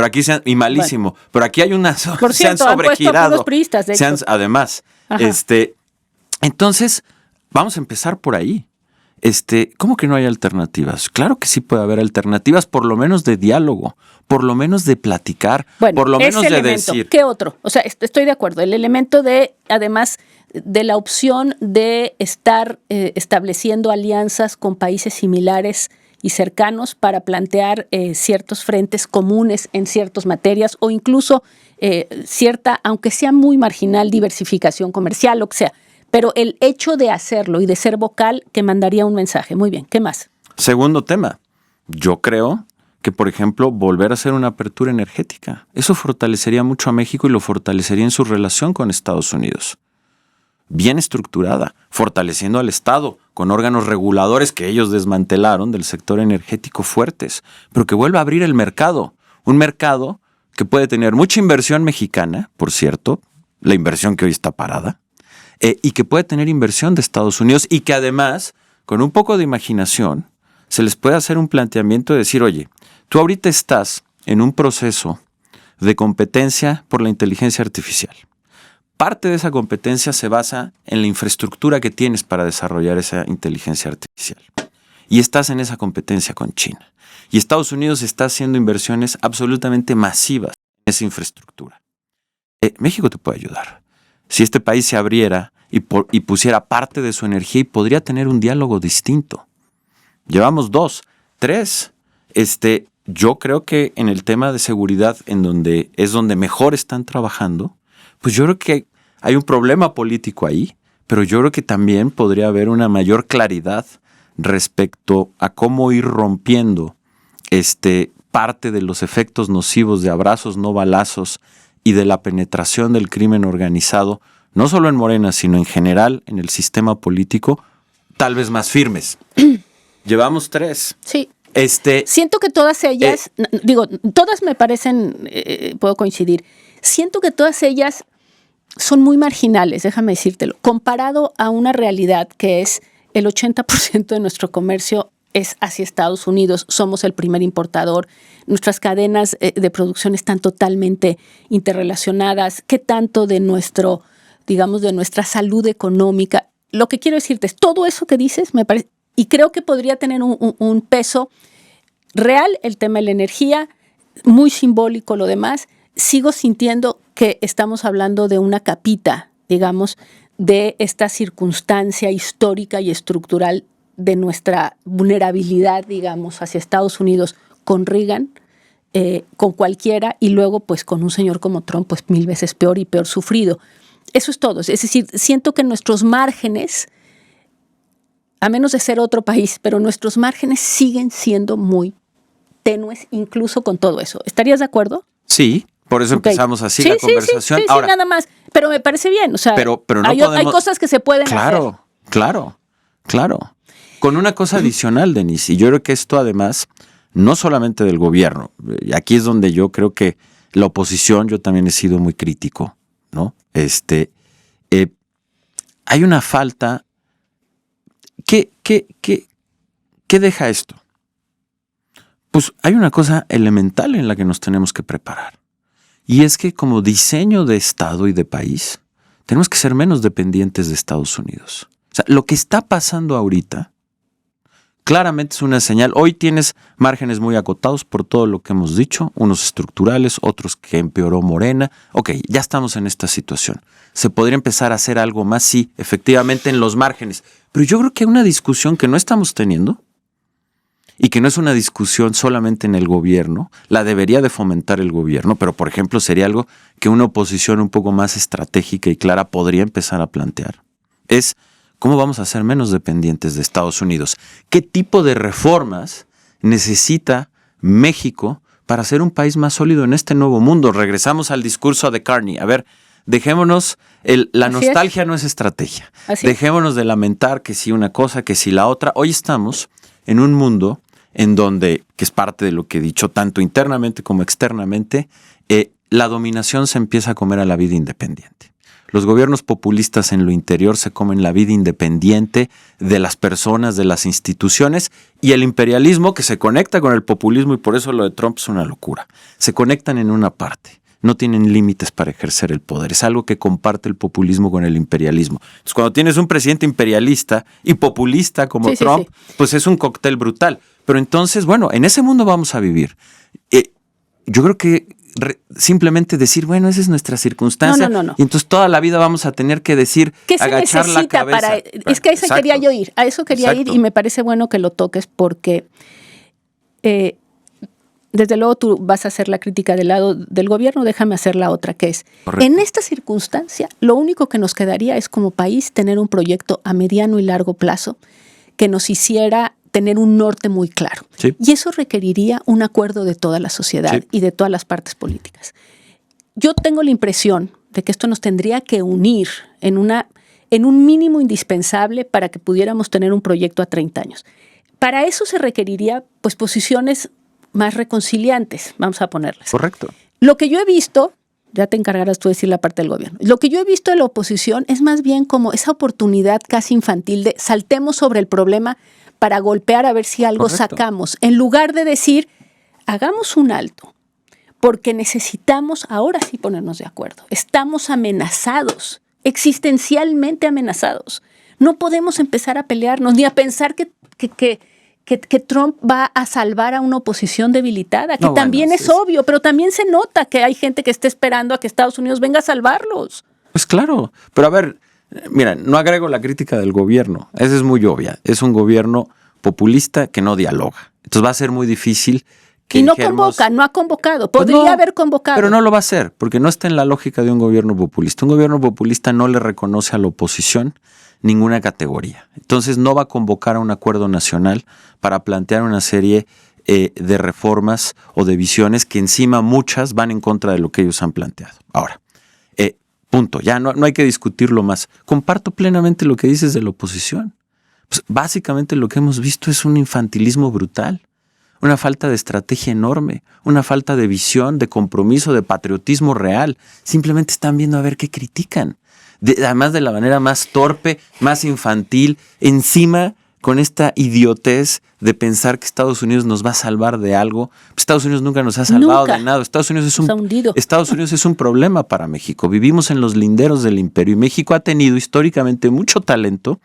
Y malísimo. Bueno. Pero aquí hay unas... Por cierto, se han sobregirado. Han priistas, de hecho. Además, entonces, vamos a empezar por ahí. ¿Cómo que no hay alternativas? Claro que sí puede haber alternativas, por lo menos de diálogo, por lo menos de platicar, por lo menos de decir. ¿Qué otro? O sea, estoy de acuerdo. El elemento de, además, de la opción de estar estableciendo alianzas con países similares y cercanos para plantear ciertos frentes comunes en ciertas materias, o incluso cierta, aunque sea muy marginal, diversificación comercial, lo que sea. Pero el hecho de hacerlo y de ser vocal, que mandaría un mensaje. Muy bien, ¿qué más? Segundo tema. Yo creo que, por ejemplo, volver a hacer una apertura energética. Eso fortalecería mucho a México y lo fortalecería en su relación con Estados Unidos. Bien estructurada, fortaleciendo al Estado con órganos reguladores que ellos desmantelaron del sector energético fuertes, pero que vuelva a abrir el mercado. Un mercado que puede tener mucha inversión mexicana, por cierto, la inversión que hoy está parada, y que puede tener inversión de Estados Unidos, y que además, con un poco de imaginación, se les puede hacer un planteamiento de decir, oye, tú ahorita estás en un proceso de competencia por la inteligencia artificial. Parte de esa competencia se basa en la infraestructura que tienes para desarrollar esa inteligencia artificial. Y estás en esa competencia con China. Y Estados Unidos está haciendo inversiones absolutamente masivas en esa infraestructura. México te puede ayudar. Si este país se abriera y pusiera parte de su energía, y podría tener un diálogo distinto. Llevamos 2, 3. Yo creo que en el tema de seguridad, donde mejor están trabajando, pues yo creo que hay un problema político ahí, pero yo creo que también podría haber una mayor claridad respecto a cómo ir rompiendo parte de los efectos nocivos de abrazos no balazos y de la penetración del crimen organizado, no solo en Morena, sino en general en el sistema político, tal vez más firmes. Llevamos 3. Sí. Siento que todas ellas, todas me parecen, puedo coincidir, siento que todas ellas son muy marginales, déjame decírtelo, comparado a una realidad que es el 80% de nuestro comercio es hacia Estados Unidos, somos el primer importador, nuestras cadenas de producción están totalmente interrelacionadas, qué tanto de de nuestra salud económica. Lo que quiero decirte es, todo eso que dices me parece, y creo que podría tener un peso real el tema de la energía, muy simbólico lo demás. Sigo sintiendo que estamos hablando de una capita, digamos, de esta circunstancia histórica y estructural de nuestra vulnerabilidad, digamos, hacia Estados Unidos con Reagan, con cualquiera, y luego pues con un señor como Trump, pues 1000 veces peor y peor sufrido. Eso es todo. Es decir, siento que nuestros márgenes, a menos de ser otro país, pero nuestros márgenes siguen siendo muy tenues, incluso con todo eso. ¿Estarías de acuerdo? Sí, por eso empezamos así la conversación. Sí, ahora, nada más. Pero me parece bien. O sea, pero no hay cosas que se pueden hacer. Claro. Con una cosa adicional, Denise, y yo creo que esto además, no solamente del gobierno, y aquí es donde yo creo que la oposición, yo también he sido muy crítico, ¿no? Hay una falta. ¿Qué deja esto? Pues hay una cosa elemental en la que nos tenemos que preparar. Y es que como diseño de Estado y de país, tenemos que ser menos dependientes de Estados Unidos. O sea, lo que está pasando ahorita claramente es una señal. Hoy tienes márgenes muy acotados por todo lo que hemos dicho, unos estructurales, otros que empeoró Morena. Ok, ya estamos en esta situación. ¿Se podría empezar a hacer algo más? Sí, efectivamente en los márgenes. Pero yo creo que hay una discusión que no estamos teniendo y que no es una discusión solamente en el gobierno, la debería de fomentar el gobierno, pero por ejemplo sería algo que una oposición un poco más estratégica y clara podría empezar a plantear. Es ¿cómo vamos a ser menos dependientes de Estados Unidos? ¿Qué tipo de reformas necesita México para ser un país más sólido en este nuevo mundo? Regresamos al discurso de Carney. A ver, dejémonos, la nostalgia no es estrategia. Dejémonos de lamentar que si una cosa, que si la otra. Hoy estamos en un mundo en donde, que es parte de lo que he dicho tanto internamente como externamente, la dominación se empieza a comer a la vida independiente. Los gobiernos populistas en lo interior se comen la vida independiente de las personas, de las instituciones, y el imperialismo que se conecta con el populismo, y por eso lo de Trump es una locura. Se conectan en una parte, no tienen límites para ejercer el poder. Es algo que comparte el populismo con el imperialismo. Entonces, cuando tienes un presidente imperialista y populista como Trump, pues es un cóctel brutal. Pero entonces, bueno, en ese mundo vamos a vivir. Yo creo que simplemente decir, bueno, esa es nuestra circunstancia. No. Y entonces toda la vida vamos a tener que decir, ¿qué se agachar la cabeza. Es que a eso quería yo ir. A eso quería ir, y me parece bueno que lo toques porque desde luego tú vas a hacer la crítica del lado del gobierno, déjame hacer la otra, que es, en esta circunstancia, lo único que nos quedaría es como país tener un proyecto a mediano y largo plazo que nos hiciera tener un norte muy claro. Sí. Y eso requeriría un acuerdo de toda la sociedad y de todas las partes políticas. Yo tengo la impresión de que esto nos tendría que unir en un mínimo indispensable para que pudiéramos tener un proyecto a 30 años. Para eso se requeriría pues posiciones más reconciliantes, vamos a ponerlas. Correcto. Lo que yo he visto, ya te encargarás tú de decir la parte del gobierno, lo que yo he visto de la oposición es más bien como esa oportunidad casi infantil de saltemos sobre el problema para golpear a ver si algo sacamos, en lugar de decir, hagamos un alto, porque necesitamos ahora sí ponernos de acuerdo. Estamos amenazados, existencialmente amenazados. No podemos empezar a pelearnos ni a pensar que Trump va a salvar a una oposición debilitada, que también es obvio, pero también se nota que hay gente que está esperando a que Estados Unidos venga a salvarlos. Pues claro, pero a ver, mira, no agrego la crítica del gobierno, esa es muy obvia, es un gobierno populista que no dialoga, entonces va a ser muy difícil que no convoca, no ha convocado, podría haber convocado. Pero no lo va a hacer, porque no está en la lógica de un gobierno populista. Un gobierno populista no le reconoce a la oposición ninguna categoría, entonces no va a convocar a un acuerdo nacional para plantear una serie de reformas o de visiones que encima muchas van en contra de lo que ellos han planteado. Ahora, punto, ya no hay que discutirlo más. Comparto plenamente lo que dices de la oposición. Pues básicamente lo que hemos visto es un infantilismo brutal, una falta de estrategia enorme, una falta de visión, de compromiso, de patriotismo real. Simplemente están viendo a ver qué critican. Además de la manera más torpe, más infantil, encima con esta idiotez de pensar que Estados Unidos nos va a salvar de algo. Estados Unidos nunca nos ha salvado de nada. Estados Unidos es un problema para México. Vivimos en los linderos del imperio y México ha tenido históricamente mucho talento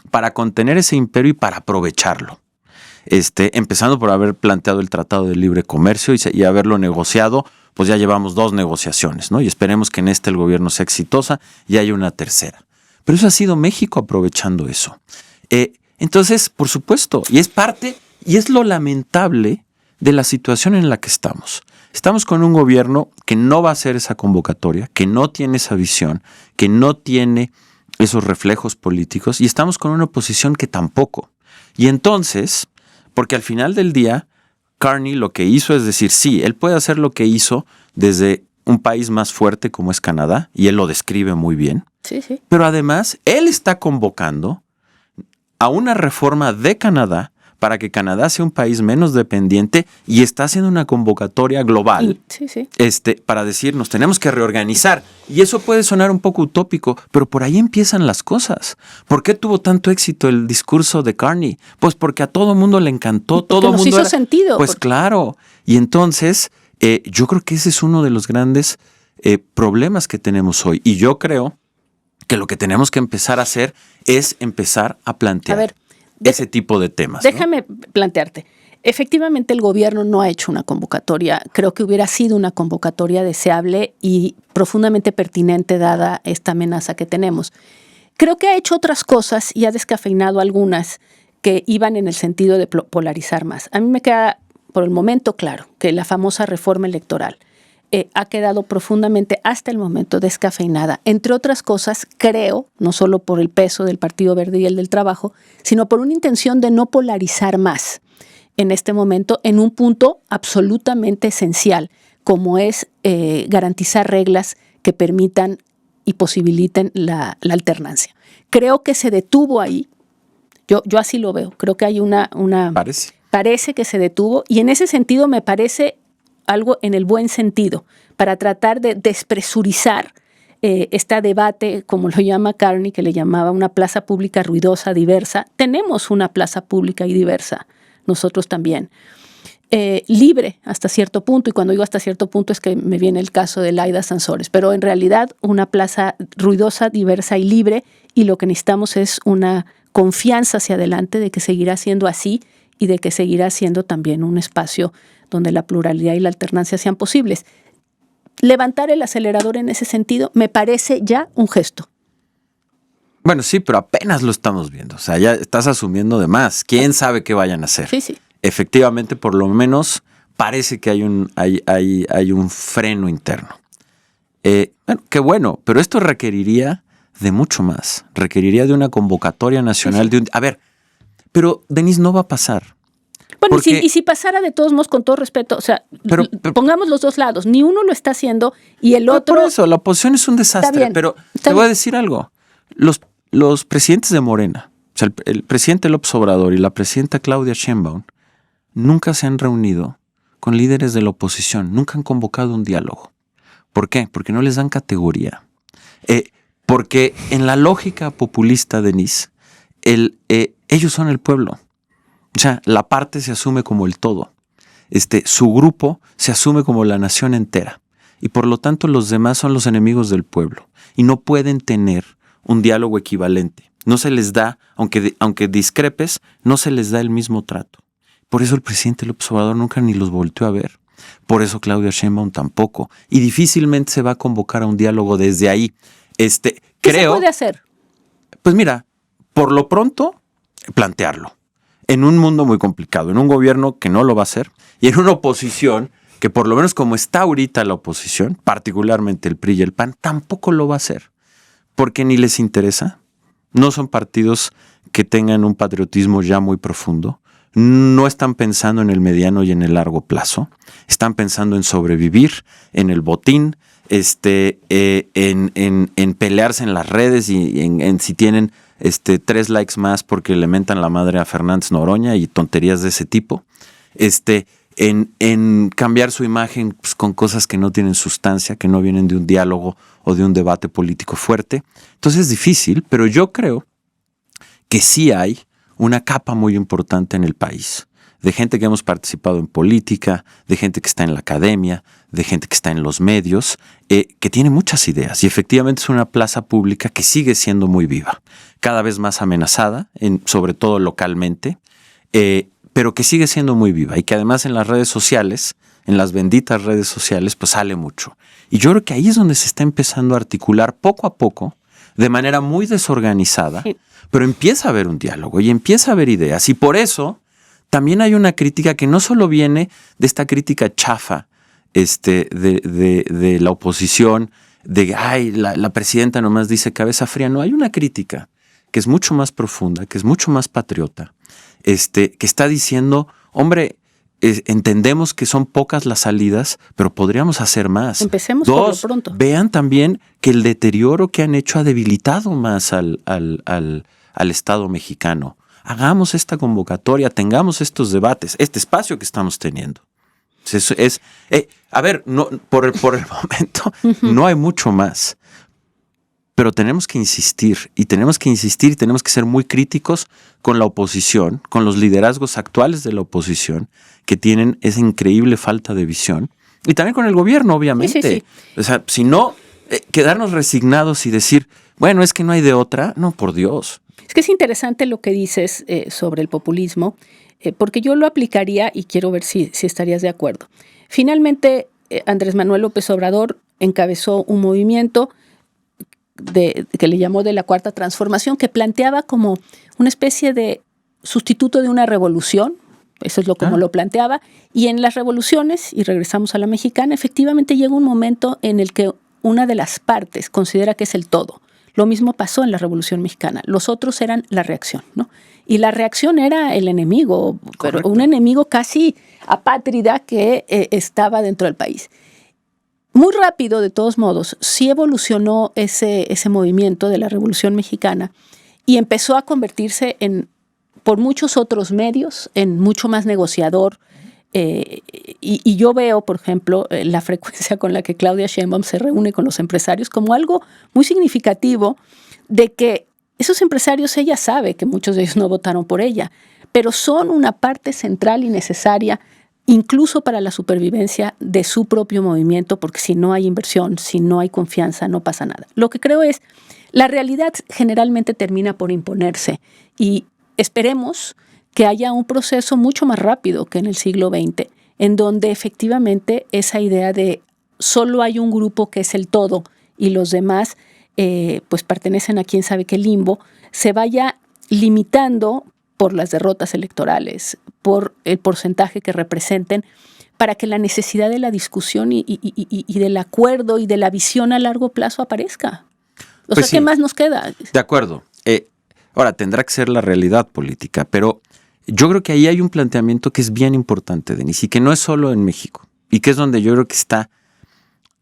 para contener ese imperio y para aprovecharlo. Empezando por haber planteado el Tratado de Libre Comercio y haberlo negociado, pues ya llevamos 2 negociaciones, ¿no? Y esperemos que en el gobierno sea exitosa y haya una tercera. Pero eso ha sido México aprovechando eso. Entonces, por supuesto, y es parte, y es lo lamentable de la situación en la que estamos. Estamos con un gobierno que no va a hacer esa convocatoria, que no tiene esa visión, que no tiene esos reflejos políticos, y estamos con una oposición que tampoco. Y entonces, porque al final del día, Carney lo que hizo es decir, sí, él puede hacer lo que hizo desde un país más fuerte como es Canadá, y él lo describe muy bien. Sí, sí. Pero además, él está convocando a una reforma de Canadá para que Canadá sea un país menos dependiente y está haciendo una convocatoria global para decir nos tenemos que reorganizar. Y eso puede sonar un poco utópico, pero por ahí empiezan las cosas. ¿Por qué tuvo tanto éxito el discurso de Carney? Pues porque a todo mundo le encantó. Todo nos mundo hizo sentido. Pues claro. Y entonces yo creo que ese es uno de los grandes problemas que tenemos hoy. Y yo creo que lo que tenemos que empezar a hacer es empezar a plantear ese tipo de temas. Déjame plantearte. Efectivamente, el gobierno no ha hecho una convocatoria. Creo que hubiera sido una convocatoria deseable y profundamente pertinente dada esta amenaza que tenemos. Creo que ha hecho otras cosas y ha descafeinado algunas que iban en el sentido de polarizar más. A mí me queda por el momento claro que la famosa reforma electoral ha quedado profundamente hasta el momento descafeinada. Entre otras cosas, creo, no solo por el peso del Partido Verde y el del Trabajo, sino por una intención de no polarizar más en este momento en un punto absolutamente esencial, como es garantizar reglas que permitan y posibiliten la alternancia. Creo que se detuvo ahí. Yo así lo veo. Creo que hay una... Parece que se detuvo y en ese sentido me parece algo en el buen sentido, para tratar de despresurizar este debate, como lo llama Carney, que le llamaba una plaza pública ruidosa, diversa. Tenemos una plaza pública y diversa, nosotros también. Libre hasta cierto punto, y cuando digo hasta cierto punto es que me viene el caso de Laida Sansores, pero en realidad una plaza ruidosa, diversa y libre, y lo que necesitamos es una confianza hacia adelante de que seguirá siendo así y de que seguirá siendo también un espacio donde la pluralidad y la alternancia sean posibles. Levantar el acelerador en ese sentido me parece ya un gesto. Bueno, sí, pero apenas lo estamos viendo. O sea, ya estás asumiendo de más. ¿Quién sabe qué vayan a hacer? Sí. Efectivamente, por lo menos parece que hay un freno interno. Bueno, qué bueno, pero esto requeriría de mucho más. Requeriría de una convocatoria nacional. Sí. A ver, pero Denise, no va a pasar. Bueno, y si pasara de todos modos, con todo respeto, o sea, pero pongamos los dos lados. Ni uno lo está haciendo y el otro... Por eso, la oposición es un desastre. Pero te voy a decir algo. Los presidentes de Morena, o sea, el presidente López Obrador y la presidenta Claudia Sheinbaum, nunca se han reunido con líderes de la oposición. Nunca han convocado un diálogo. ¿Por qué? Porque no les dan categoría. Porque en la lógica populista, Denise, ellos son el pueblo. O sea, la parte se asume como el todo. Su grupo se asume como la nación entera. Y por lo tanto los demás son los enemigos del pueblo. Y no pueden tener un diálogo equivalente. No se les da, aunque discrepes, no se les da el mismo trato. Por eso el presidente López Obrador nunca ni los volteó a ver. Por eso Claudia Sheinbaum tampoco. Y difícilmente se va a convocar a un diálogo desde ahí. ¿Qué se puede hacer? Pues mira, por lo pronto, plantearlo. En un mundo muy complicado, en un gobierno que no lo va a hacer y en una oposición que por lo menos como está ahorita la oposición, particularmente el PRI y el PAN, tampoco lo va a hacer. Porque ni les interesa. No son partidos que tengan un patriotismo ya muy profundo. no están pensando en el mediano y en el largo plazo. Están pensando en sobrevivir, en el botín, en pelearse en las redes y en si tienen 3 likes más porque le mentan la madre a Fernández Noroña y tonterías de ese tipo. En cambiar su imagen pues, con cosas que no tienen sustancia, que no vienen de un diálogo o de un debate político fuerte. Entonces es difícil, pero yo creo que sí hay una capa muy importante en el país, de gente que hemos participado en política, de gente que está en la academia, de gente que está en los medios, que tiene muchas ideas y efectivamente es una plaza pública que sigue siendo muy viva, cada vez más amenazada, sobre todo localmente, pero que sigue siendo muy viva y que además en las redes sociales, en las benditas redes sociales, pues sale mucho. Y yo creo que ahí es donde se está empezando a articular poco a poco, de manera muy desorganizada, sí. Pero empieza a haber un diálogo y empieza a haber ideas. Y por eso también hay una crítica que no solo viene de esta crítica chafa de la oposición, de ay, la presidenta nomás dice cabeza fría. No, hay una crítica que es mucho más profunda, que es mucho más patriota, que está diciendo, hombre, entendemos que son pocas las salidas, pero podríamos hacer más. Empecemos por lo pronto. Vean también que el deterioro que han hecho ha debilitado más al Estado mexicano. Hagamos esta convocatoria, tengamos estos debates, este espacio que estamos teniendo. No, por el momento no hay mucho más, pero tenemos que insistir y tenemos que ser muy críticos con la oposición, con los liderazgos actuales de la oposición que tienen esa increíble falta de visión y también con el gobierno, obviamente. Sí. O sea, si no, quedarnos resignados y decir, bueno, es que no hay de otra, no, por Dios. Es que es interesante lo que dices sobre el populismo, porque yo lo aplicaría y quiero ver si estarías de acuerdo. Finalmente, Andrés Manuel López Obrador encabezó un movimiento que le llamó de la Cuarta Transformación, que planteaba como una especie de sustituto de una revolución, eso es como lo planteaba, y en las revoluciones, y regresamos a la mexicana, efectivamente llega un momento en el que una de las partes considera que es el todo. Lo mismo pasó en la Revolución Mexicana. Los otros eran la reacción, ¿no? Y la reacción era el enemigo, pero un enemigo casi apátrida que estaba dentro del país. Muy rápido, de todos modos, sí evolucionó ese movimiento de la Revolución Mexicana y empezó a convertirse por muchos otros medios, en mucho más negociador. Y yo veo, por ejemplo, la frecuencia con la que Claudia Sheinbaum se reúne con los empresarios como algo muy significativo de que esos empresarios, ella sabe que muchos de ellos no votaron por ella, pero son una parte central y necesaria incluso para la supervivencia de su propio movimiento, porque si no hay inversión, si no hay confianza, no pasa nada. Lo que creo es, la realidad generalmente termina por imponerse y esperemos que haya un proceso mucho más rápido que en el siglo XX, en donde efectivamente esa idea de solo hay un grupo que es el todo y los demás pues pertenecen a quién sabe qué limbo, se vaya limitando por las derrotas electorales, por el porcentaje que representen, para que la necesidad de la discusión y del acuerdo y de la visión a largo plazo aparezca. O sea, ¿qué más nos queda? De acuerdo. Ahora, tendrá que ser la realidad política, pero yo creo que ahí hay un planteamiento que es bien importante, Denise, y que no es solo en México, y que es donde yo creo que está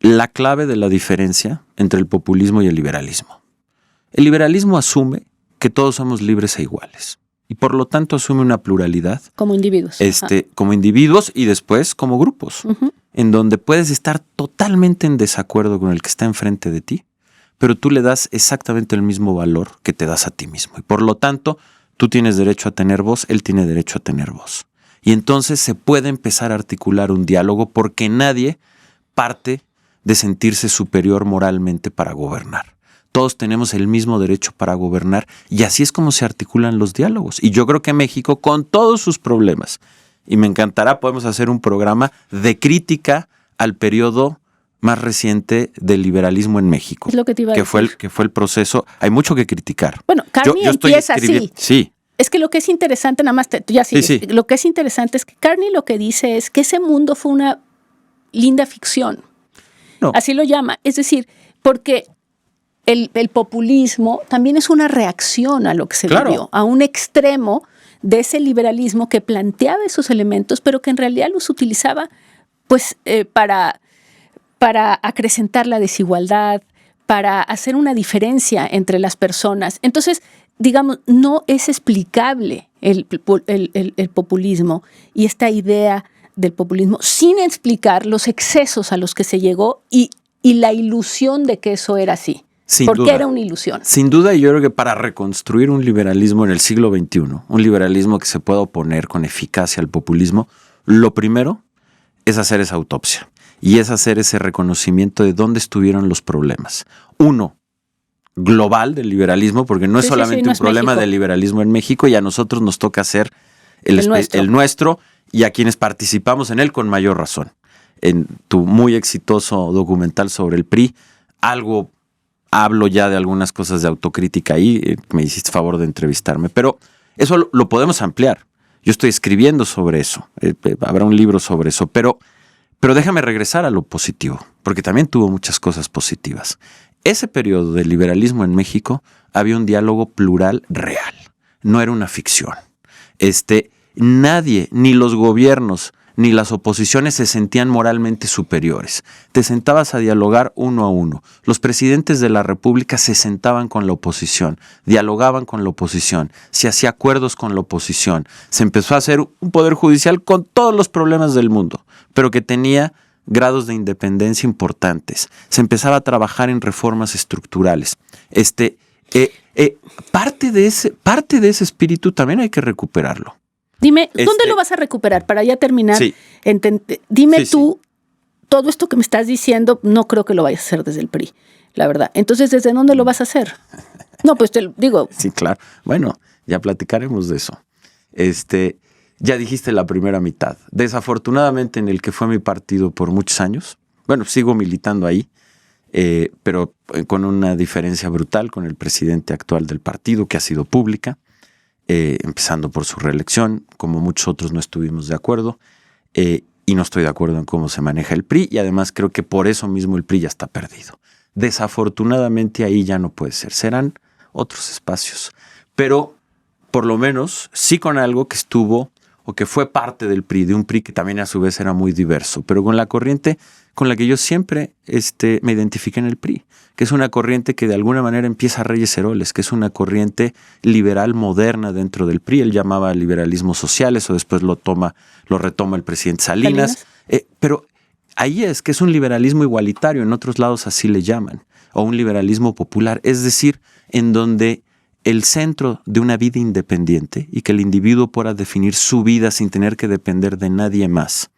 la clave de la diferencia entre el populismo y el liberalismo. El liberalismo asume que todos somos libres e iguales, y por lo tanto asume una pluralidad. Como individuos. Como individuos y después como grupos, en donde puedes estar totalmente en desacuerdo con el que está enfrente de ti, pero tú le das exactamente el mismo valor que te das a ti mismo. Y por lo tanto, tú tienes derecho a tener voz, él tiene derecho a tener voz. Y entonces se puede empezar a articular un diálogo porque nadie parte de sentirse superior moralmente para gobernar. Todos tenemos el mismo derecho para gobernar y así es como se articulan los diálogos. Y yo creo que México, con todos sus problemas, y me encantará, podemos hacer un programa de crítica al periodo más reciente del liberalismo en México. Es lo que te iba a decir. Que fue el proceso. Hay mucho que criticar. Bueno, Carney empieza así. Sí. Es que lo que es interesante, nada más, sí. Lo que es interesante es que Carney lo que dice es que ese mundo fue una linda ficción. No. Así lo llama. Es decir, porque el populismo también es una reacción a lo que se vivió, a un extremo de ese liberalismo que planteaba esos elementos, pero que en realidad los utilizaba pues, para acrecentar la desigualdad, para hacer una diferencia entre las personas. Entonces, digamos, no es explicable el populismo y esta idea del populismo sin explicar los excesos a los que se llegó y la ilusión de que eso era así. Porque era una ilusión. Sin duda, yo creo que para reconstruir un liberalismo en el siglo XXI, un liberalismo que se pueda oponer con eficacia al populismo, lo primero es hacer esa autopsia y es hacer ese reconocimiento de dónde estuvieron los problemas. Uno, global del liberalismo, porque no es solamente un problema del liberalismo en México, y a nosotros nos toca hacer el nuestro y a quienes participamos en él con mayor razón. En tu muy exitoso documental sobre el PRI, hablo ya de algunas cosas de autocrítica ahí, me hiciste favor de entrevistarme, pero eso lo podemos ampliar. Yo estoy escribiendo sobre eso, habrá un libro sobre eso, pero déjame regresar a lo positivo, porque también tuvo muchas cosas positivas. Ese periodo del liberalismo en México había un diálogo plural real, no era una ficción. Nadie, ni los gobiernos, ni las oposiciones se sentían moralmente superiores. Te sentabas a dialogar uno a uno. Los presidentes de la República se sentaban con la oposición, dialogaban con la oposición, se hacía acuerdos con la oposición. Se empezó a hacer un poder judicial con todos los problemas del mundo, pero que tenía grados de independencia importantes. Se empezaba a trabajar en reformas estructurales. Parte de ese espíritu también hay que recuperarlo. Dime, ¿dónde lo vas a recuperar? Para ya terminar, sí. Dime tú, todo esto que me estás diciendo, no creo que lo vayas a hacer desde el PRI, la verdad. Entonces, ¿desde dónde lo vas a hacer? No, pues te digo. Sí, claro. Bueno, ya platicaremos de eso. Ya dijiste la primera mitad. Desafortunadamente, en el que fue mi partido por muchos años, bueno, sigo militando ahí, pero con una diferencia brutal con el presidente actual del partido, que ha sido pública. Empezando por su reelección, como muchos otros no estuvimos de acuerdo, y no estoy de acuerdo en cómo se maneja el PRI, y además creo que por eso mismo el PRI ya está perdido. Desafortunadamente ahí ya no puede ser, serán otros espacios, pero por lo menos sí con algo que estuvo o que fue parte del PRI, de un PRI que también a su vez era muy diverso, pero con la corriente con la que yo siempre me identifiqué en el PRI, que es una corriente que de alguna manera empieza a Reyes Heroles, que es una corriente liberal moderna dentro del PRI. Él llamaba liberalismo social, eso después lo retoma el presidente Salinas. Pero ahí es que es un liberalismo igualitario, en otros lados así le llaman, o un liberalismo popular, es decir, en donde el centro de una vida independiente y que el individuo pueda definir su vida sin tener que depender de nadie más,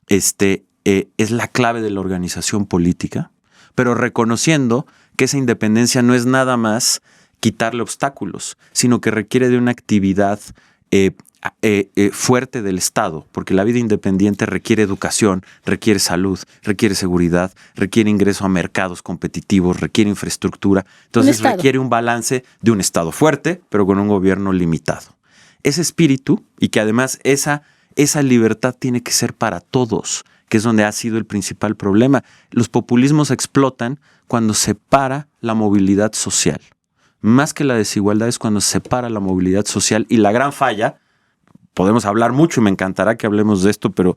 es la clave de la organización política, pero reconociendo que esa independencia no es nada más quitarle obstáculos, sino que requiere de una actividad fuerte del Estado, porque la vida independiente requiere educación, requiere salud, requiere seguridad, requiere ingreso a mercados competitivos, requiere infraestructura. Entonces requiere un balance de un Estado fuerte, pero con un gobierno limitado. Ese espíritu, y que además esa libertad tiene que ser para todos, que es donde ha sido el principal problema. Los populismos explotan cuando separa la movilidad social. Más que la desigualdad es cuando separa la movilidad social, y la gran falla, podemos hablar mucho y me encantará que hablemos de esto, pero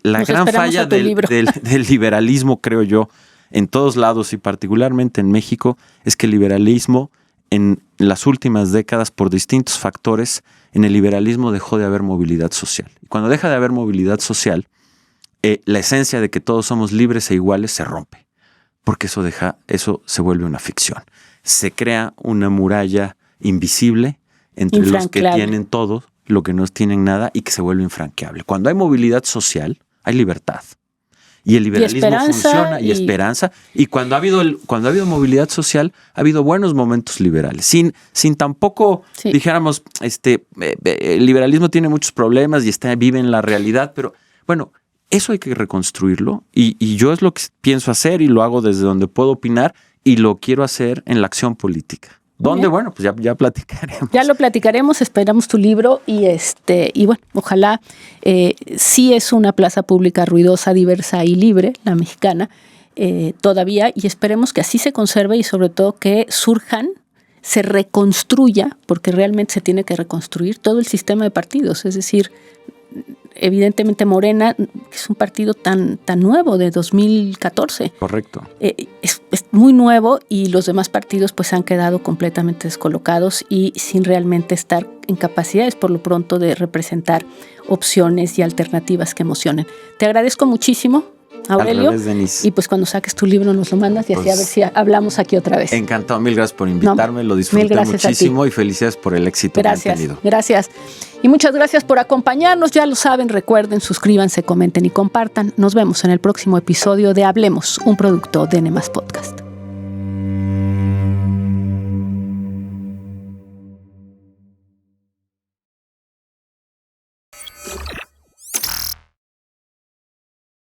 la gran falla del liberalismo, creo yo, en todos lados y particularmente en México, es que el liberalismo en las últimas décadas, por distintos factores, en el liberalismo dejó de haber movilidad social. Y cuando deja de haber movilidad social, la esencia de que todos somos libres e iguales se rompe, porque eso se vuelve una ficción. Se crea una muralla invisible entre los que tienen todo, los que no tienen nada, y que se vuelve infranqueable. Cuando hay movilidad social, hay libertad. Y el liberalismo funciona, y esperanza. Y cuando ha habido movilidad social, ha habido buenos momentos liberales. Sin tampoco, dijéramos, el liberalismo tiene muchos problemas y vive en la realidad, pero bueno, eso hay que reconstruirlo, y yo es lo que pienso hacer, y lo hago desde donde puedo opinar, y lo quiero hacer en la acción política. ¿Dónde? Bueno, pues ya platicaremos. Ya lo platicaremos, esperamos tu libro, y bueno, ojalá sí es una plaza pública ruidosa, diversa y libre, la mexicana, todavía, y esperemos que así se conserve, y sobre todo que surjan se reconstruya, porque realmente se tiene que reconstruir todo el sistema de partidos. Es decir, evidentemente Morena es un partido tan nuevo, de 2014. Correcto. Es muy nuevo y los demás partidos pues han quedado completamente descolocados y sin realmente estar en capacidades por lo pronto de representar opciones y alternativas que emocionen. Te agradezco muchísimo, Aurelio. Al revés, Denise. Y pues cuando saques tu libro nos lo mandas y así Pues, a ver si hablamos aquí otra vez. Encantado, mil gracias por invitarme, lo disfruté muchísimo y felicidades por el éxito que han tenido. Gracias. Y muchas gracias por acompañarnos, ya lo saben, recuerden, suscríbanse, comenten y compartan. Nos vemos en el próximo episodio de Hablemos, un producto de Nemas Podcast.